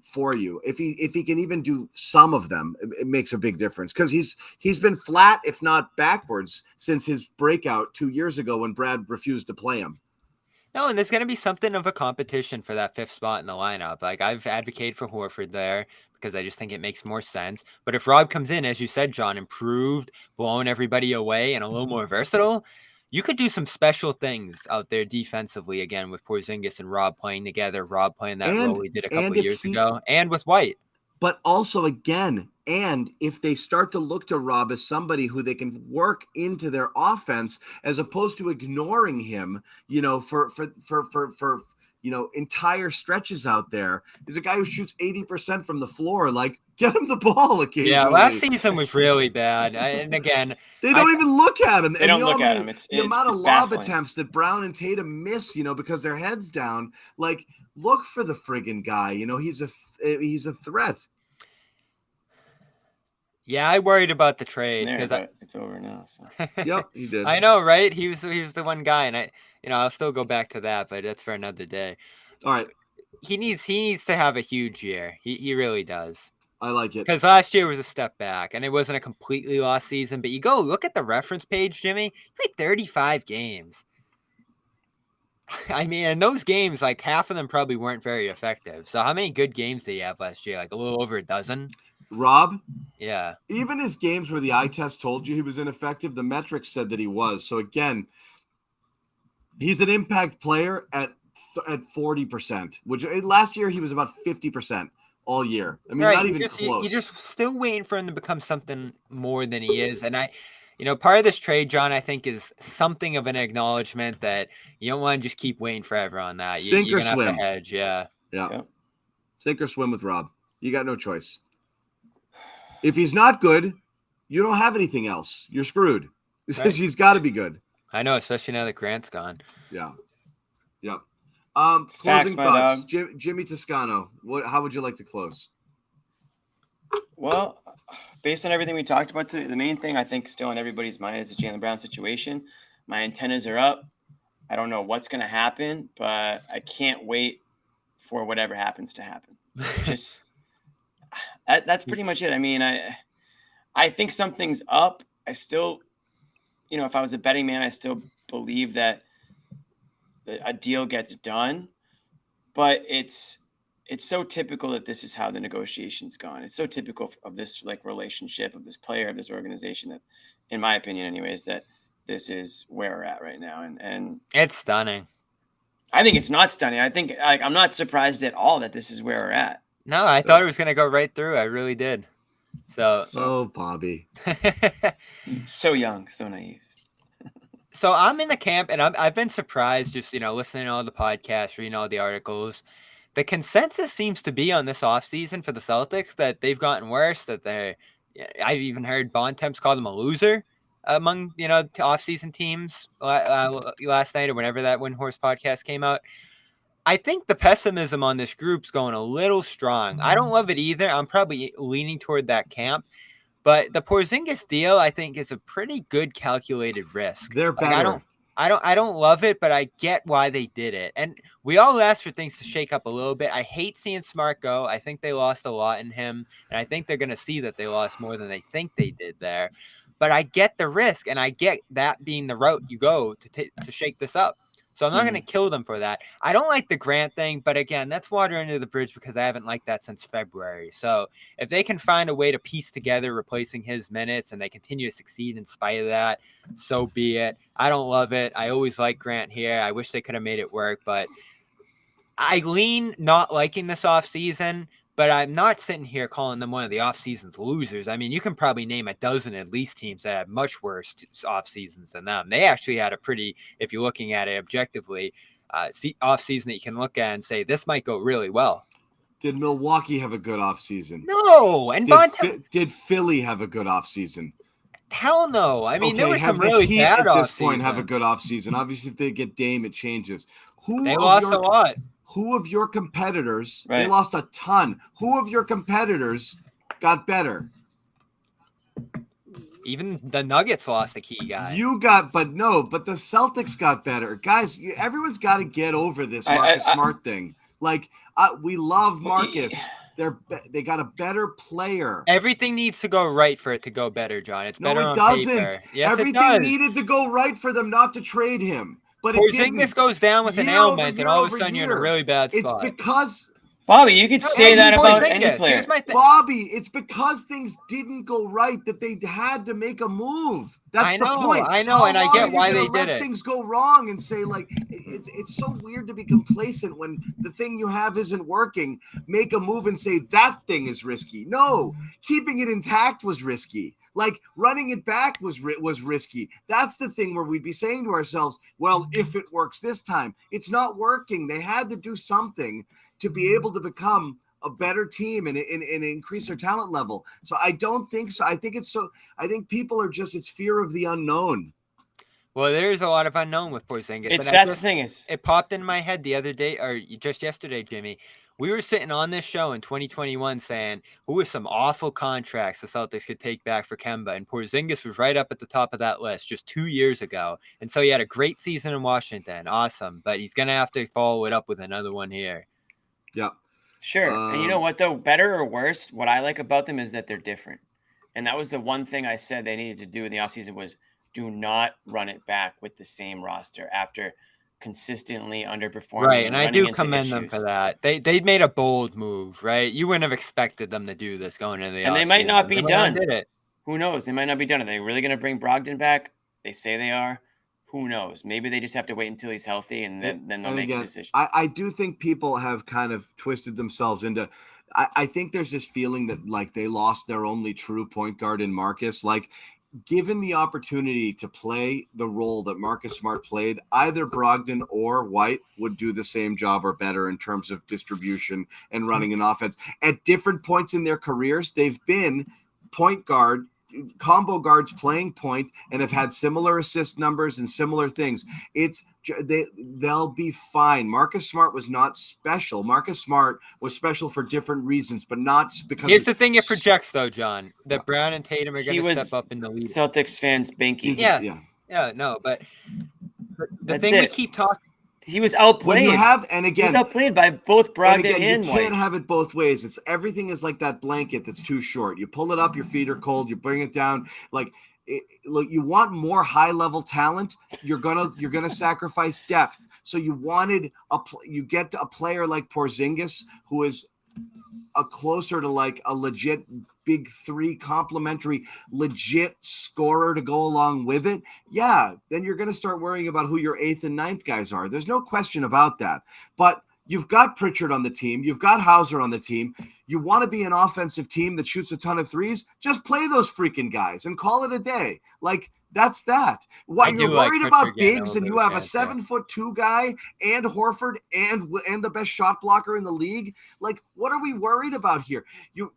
for you. If he can even do some of them, it makes a big difference, because he's been flat, if not backwards, since his breakout 2 years ago when Brad refused to play him.
No, and there's going to be something of a competition for that fifth spot in the lineup. Like, I've advocated for Horford there because I just think it makes more sense. But if Rob comes in, as you said, John, improved, blowing everybody away, and a little more versatile, you could do some special things out there defensively, again, with Porzingis and Rob playing together. Rob playing that role he did a couple of years ago, and with White.
But also, again, and if they start to look to Rob as somebody who they can work into their offense, as opposed to ignoring him, for entire stretches out there, is a guy who shoots 80% from the floor. Like, get him the ball occasionally.
Yeah, last season was really bad. And again,
they don't even look at him.
They don't look at him. It's
the amount of
baffling.
lob attempts that Brown and Tatum miss, because their heads down. Like, look for the friggin' guy. He's a threat.
Yeah, I worried about the trade because
it's over now. So.
Yep, he did.
I know, right? He was the one guy, and I'll still go back to that, but that's for another day.
All right.
He needs to have a huge year. He really does.
I like it.
Because last year was a step back, and it wasn't a completely lost season. But you go look at the reference page, Jimmy. He played 35 games. I mean, and those games, like half of them probably weren't very effective. So how many good games did he have last year? Like a little over a dozen?
Rob?
Yeah.
Even his games where the eye test told you he was ineffective, the metrics said that he was. So again, he's an impact player at 40%, which last year he was about 50% all year. I mean, not even close.
You're just still waiting for him to become something more than he is. And part of this trade, John, I think is something of an acknowledgement that you don't want to just keep waiting forever on that.
Sink or swim.
Have to hedge, yeah.
Sink or swim with Rob. You got no choice. If he's not good, you don't have anything else. You're screwed. Right. He's got to be good.
I know, especially now that Grant's gone.
Yeah. Yep. Closing thoughts. Jimmy Toscano, how would you like to close?
Well, based on everything we talked about, the main thing I think still in everybody's mind is the Jaylen Brown situation. My antennas are up. I don't know what's going to happen, but I can't wait for whatever happens to happen. Just that's pretty much it. I mean, I think something's up. I still, if I was a betting man, I still believe that a deal gets done, but it's so typical that this is how the negotiation's gone. It's so typical of this relationship, of this player, of this organization, that, in my opinion anyways, that this is where we're at right now. And
it's stunning.
I think it's not stunning. I think I'm not surprised at all that this is where we're at.
No, I thought it was going to go right through. I really did. So
Bobby.
So young, so naive.
So I'm in the camp, and I've been surprised just, listening to all the podcasts, reading all the articles. The consensus seems to be on this offseason for the Celtics that they've gotten worse, I've even heard Bontemps call them a loser among, offseason teams last night or whenever that Windhorse podcast came out. I think the pessimism on this group's going a little strong. I don't love it either. I'm probably leaning toward that camp. But the Porzingis deal, I think, is a pretty good calculated risk.
They're better.
I don't love it, but I get why they did it. And we all asked for things to shake up a little bit. I hate seeing Smart go. I think they lost a lot in him, and I think they're going to see that they lost more than they think they did there. But I get the risk, and I get that being the route you go to shake this up. So I'm not going to kill them for that. I don't like the Grant thing, but again, that's water under the bridge because I haven't liked that since February. So if they can find a way to piece together replacing his minutes and they continue to succeed in spite of that, so be it. I don't love it. I always like Grant here. I wish they could have made it work, but I lean not liking this offseason, but I'm not sitting here calling them one of the offseason's losers. I mean, you can probably name a dozen at least teams that had much worse off seasons than them. They actually had a pretty, if you're looking at it objectively, off season that you can look at and say this might go really well.
Did Milwaukee have a good off season?
No. And
did Philly have a good off season?
Hell no. I mean, there was some really
Heat
bad
at this
off
point
season.
have a good off season. Obviously, if they get Dame, it changes.
They lost a lot.
Who of your competitors,
right.
They lost a ton. Who of your competitors got better?
Even the Nuggets lost a key guy.
But the Celtics got better. Guys, everyone's got to get over this Marcus Smart thing. We love Marcus. They got a better player.
Everything needs to go right for it to go better, John. It's better on
doesn't.
paper. Yes,
Everything needed to go right for them not to trade him. But
Porzingis goes down with an ailment, and all of a sudden you're in a really bad spot.
It's because
Bobby, you could say that about any player.
Bobby, it's because things didn't go right that they had to make a move. That's the point.
I know,
How
and I
long
get
are you
why
gonna
they did
let
it.
things go wrong and say, like, it's so weird to be complacent when the thing you have isn't working. Make a move and say that thing is risky. No, keeping it intact was risky. Like running it back was risky. That's the thing where we'd be saying to ourselves, well, if it works this time, it's not working. They had to do something to be able to become a better team and increase their talent level. So I don't think so. I think people are just, it's fear of the unknown.
Well, there's a lot of unknown with Porzingis.
That's the thing is,
it popped in my head the other day, or just yesterday, Jimmy. We were sitting on this show in 2021 saying, who are some awful contracts the Celtics could take back for Kemba? And Porzingis was right up at the top of that list just 2 years ago. And so he had a great season in Washington. Awesome. But he's going to have to follow it up with another one here.
Yeah.
Sure. And you know what, though? Better or worse, what I like about them is that they're different. And that was the one thing I said they needed to do in the offseason was do not run it back with the same roster after consistently underperforming.
Right, and I do commend them for that. They made a bold move, right? You wouldn't have expected them to do this going into the
and
offseason.
they might not be done.
Did it.
Who knows? They might not be done. Are they really going to bring Brogdon back? They say they are. Who knows? Maybe they just have to wait until he's healthy, and then they'll make a decision.
I do think people have kind of twisted themselves into – I think there's this feeling that, like, they lost their only true point guard in Marcus. Like, given the opportunity to play the role that Marcus Smart played, either Brogdon or White would do the same job or better in terms of distribution and running an offense. At different points in their careers, they've been point guard – combo guards playing point and have had similar assist numbers and similar things. They'll be fine. Marcus Smart was not special. Marcus Smart was special for different reasons, but not because.
Here's the thing it projects, though, John, that Brown and Tatum are going to step up in the lead.
Celtics fans banky.
But the
That's
thing
it.
we keep talking.
He was outplayed.
When you have, and again,
he was outplayed by both Brogdon and
you
White.
can't have it both ways. It's everything is like that blanket that's too short. You pull it up, your feet are cold. You bring it down. Look, you want more high level talent. You're gonna sacrifice depth. So you get a player like Porzingis who is a closer to like a legit big three complementary legit scorer to go along with it. Yeah, then you're going to start worrying about who your 8th and 9th guys are. There's no question about that. But you've got Pritchard on the team. You've got Hauser on the team. You want to be an offensive team that shoots a ton of threes? Just play those freaking guys and call it a day. Like, that's that. What you're worried about bigs and you have a 7'2" guy and Horford and the best shot blocker in the league. Like, what are we worried about here? You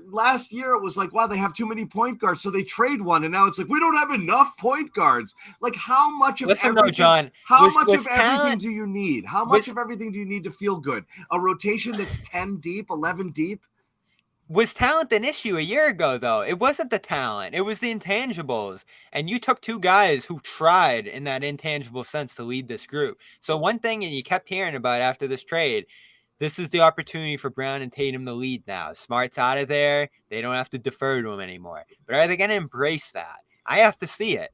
last year it was like, wow, they have too many point guards, so they trade one, and now it's like we don't have enough point guards. Like, how much of everything?
John,
how much of everything do you need? How much of everything do you need to feel good? A rotation that's 10 deep, 11 deep.
Was talent an issue a year ago, though? It wasn't the talent. It was the intangibles. And you took two guys who tried in that intangible sense to lead this group. So one thing and you kept hearing about after this trade, this is the opportunity for Brown and Tatum to lead now. Smart's out of there. They don't have to defer to him anymore. But are they going to embrace that? I have to see it.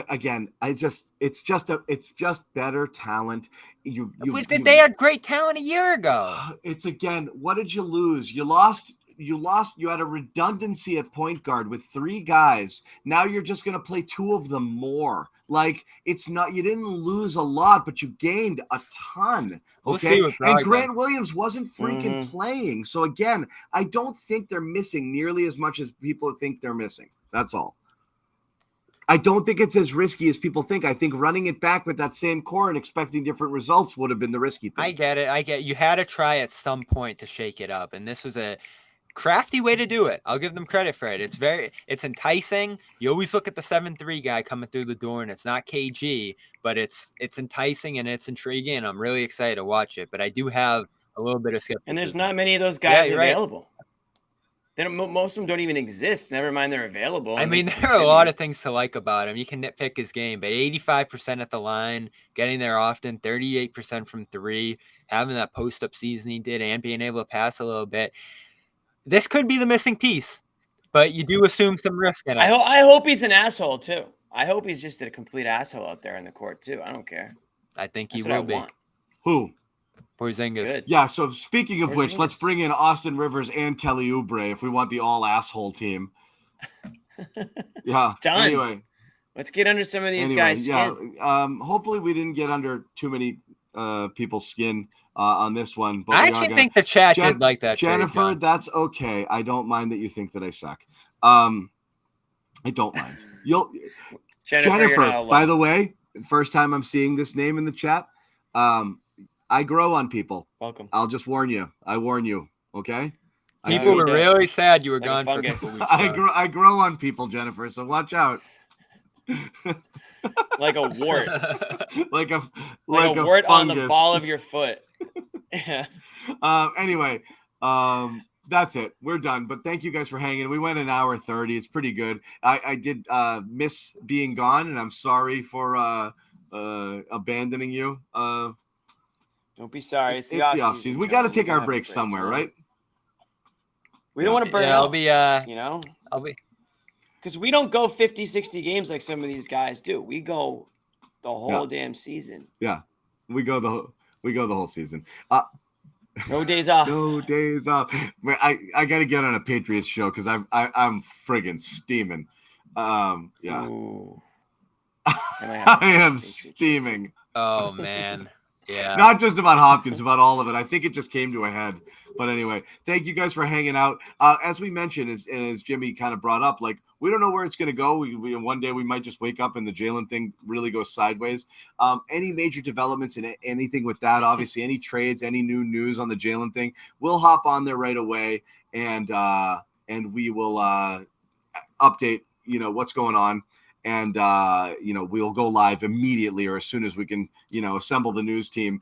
Again, it's just better talent.
They had great talent a year ago.
It's again, what did you lose? You lost. You had a redundancy at point guard with 3 guys. Now you're just going to play 2 of them more. Like, it's not, you didn't lose a lot, but you gained a ton. Okay. And Grant Williams wasn't freaking playing. So again, I don't think they're missing nearly as much as people think they're missing. That's all. I don't think it's as risky as people think. I think running it back with that same core and expecting different results would have been the risky thing.
I get it. You had to try at some point to shake it up. And this was a crafty way to do it. I'll give them credit for it. It's enticing. You always look at the 7'3" guy coming through the door, and it's not KG, but it's enticing and it's intriguing. And I'm really excited to watch it. But I do have a little bit of skepticism.
And there's not many of those guys available. Right. Most of them don't even exist. Never mind they're available.
I mean, there are a lot of things to like about him. You can nitpick his game, but 85% at the line, getting there often, 38% from 3, having that post-up season he did, and being able to pass a little bit. This could be the missing piece, but you do assume some risk in it.
I hope he's an asshole, too. I hope he's just a complete asshole out there in the court, too. I don't care.
I think he will be.
Who?
Porzingis.
Good.
Yeah, so speaking of which, let's bring in Austin Rivers and Kelly Oubre if we want the all-asshole team.
Yeah.
Done.
Anyway.
Let's get under some of these guys' skin.
Yeah. Hopefully we didn't get under too many people's skin on this one. But
I actually think the chat did like that.
Jennifer, that's okay. I don't mind that you think that I suck. I don't mind. Jennifer, by the way, first time I'm seeing this name in the chat. I grow on people.
Welcome.
I'll just warn you. I warn you. Okay.
People were really sad you were gone for a couple weeks.
I grow on people, Jennifer. So watch out.
Like a wart.
like a
wart
fungus
on the ball of your foot. Yeah.
Anyway, that's it. We're done. But thank you guys for hanging. We went an hour 30. It's pretty good. I did miss being gone, and I'm sorry for abandoning you.
Don't be sorry. It's the
off season. We got to take our breaks somewhere, right?
We don't want to burn out.
I'll be.
I'll be. Because we don't go 50, 60 games like some of these guys do. We go the whole damn season.
Yeah, we go the whole season.
No days off.
No days off. I got to get on a Patriots show because I'm friggin' steaming. Yeah. I am steaming.
Oh man. Yeah.
Not just about Hopkins, about all of it. I think it just came to a head. But anyway, thank you guys for hanging out. As we mentioned, as Jimmy kind of brought up, like, we don't know where it's going to go. We one day we might just wake up and the Jaylen thing really goes sideways. Any major developments in anything with that, obviously, any trades, any new news on the Jaylen thing, we'll hop on there right away and we will update, what's going on. And, we'll go live immediately or as soon as we can, assemble the news team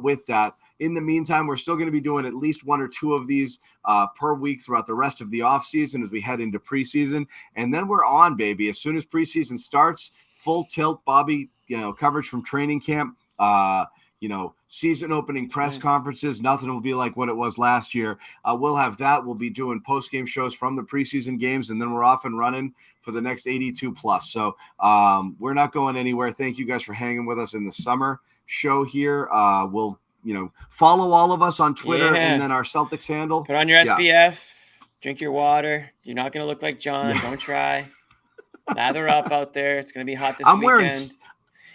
with that. In the meantime, we're still going to be doing at least one or two of these per week throughout the rest of the offseason as we head into preseason. And then we're on, baby. As soon as preseason starts, full tilt, Bobby, coverage from training camp. Season opening press conferences. Nothing will be like what it was last year. We'll have that. We'll be doing post-game shows from the preseason games, and then we're off and running for the next 82 plus. So we're not going anywhere. Thank you guys for hanging with us in the summer show here. We'll, follow all of us on Twitter and then our Celtics handle.
Put on your SPF. Drink your water. You're not going to look like John. Yeah. Don't try. Lather up out there. It's going to be hot this weekend.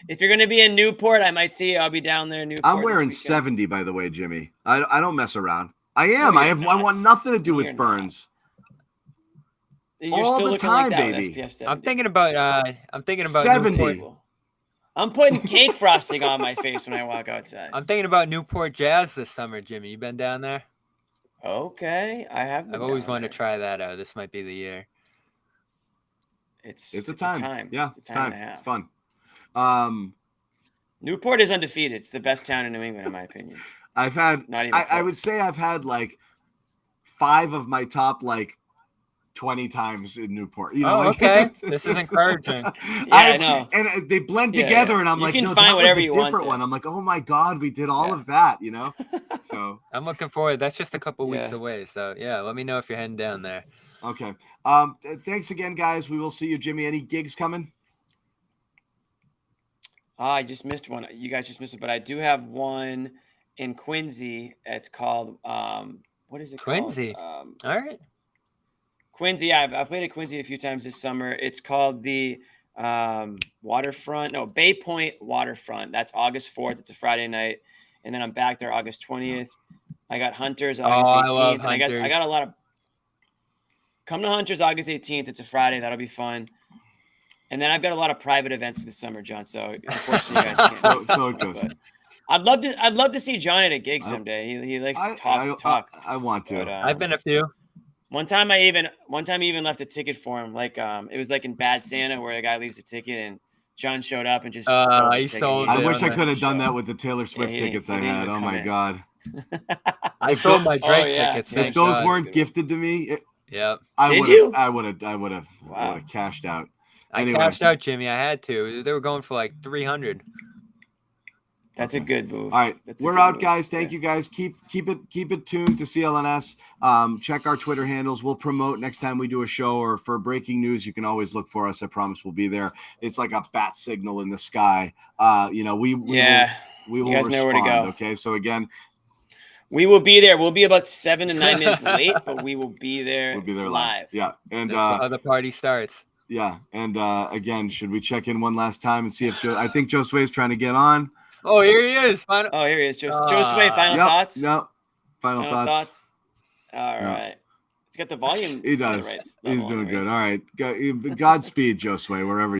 If you're going to be in Newport, I might see you. I'll be down there in Newport.
I'm wearing 70, by the way, Jimmy. I don't mess around. I am. I want nothing to do with burns. All the time, baby.
I'm thinking about
70.
Newport.
I'm putting cake frosting on my face when I walk outside.
I'm thinking about Newport Jazz this summer, Jimmy. You been down there?
Okay, I have.
I've always wanted to try that out. This might be the year.
It's
a time. Yeah, it's time. It's fun.
Newport is undefeated. It's the best town in New England, in my opinion.
I would say I've had like 5 of my top 20 times in Newport.
Okay. This is encouraging.
I know.
And they blend together, and I'm like, no, that was a different one. I'm like, oh my God, we did all of that, So
I'm looking forward. That's just a couple weeks away. So let me know if you're heading down there.
Okay. Thanks again, guys. We will see you, Jimmy. Any gigs coming?
I just missed one. You guys just missed it, but I do have one in Quincy. It's called what is it
Quincy?
Called?
All right.
Quincy. I've played at Quincy a few times this summer. It's called the Bay Point Waterfront. That's August 4th. It's a Friday night, and then I'm back there August 20th. I got Hunters August 18th.
I love Hunters.
And I got a lot of. Come to Hunters August 18th. It's a Friday. That'll be fun. And then I've got a lot of private events this summer, John. So unfortunately, you guys can't.
so it goes.
I'd love to see John at a gig someday. He likes to talk.
I want to.
But, I've been a few.
One time he even left a ticket for him. It was like in Bad Santa where a guy leaves a ticket and John showed up and just sold it.
I wish I could have done that with the Taylor Swift tickets I had. Oh my God.
I sold my Drake tickets.
If those weren't gifted to me, I would have cashed out. Anyway.
I cashed out, Jimmy. I had to. They were going for like 300.
That's a good move.
All right, we're out, guys. Thank you, guys. Keep it tuned to CLNS. Check our Twitter handles. We'll promote next time we do a show, or for breaking news, you can always look for us. I promise we'll be there. It's like a bat signal in the sky. We will
you guys
respond.
know where to go.
Okay, so again.
We will be there. We'll be about 7 to 9 minutes late, but we will be there.
We'll be there live. Yeah, and
That's how the party starts.
yeah, and again, should we check in one last time and see if I think Joe Sway's trying to get on.
Oh, here he is.
Oh, here he is. Joe Sway, final thoughts?
No, final thoughts.
All right. He's got the volume.
He does. He's doing good. All right. Godspeed, Joe Sway, wherever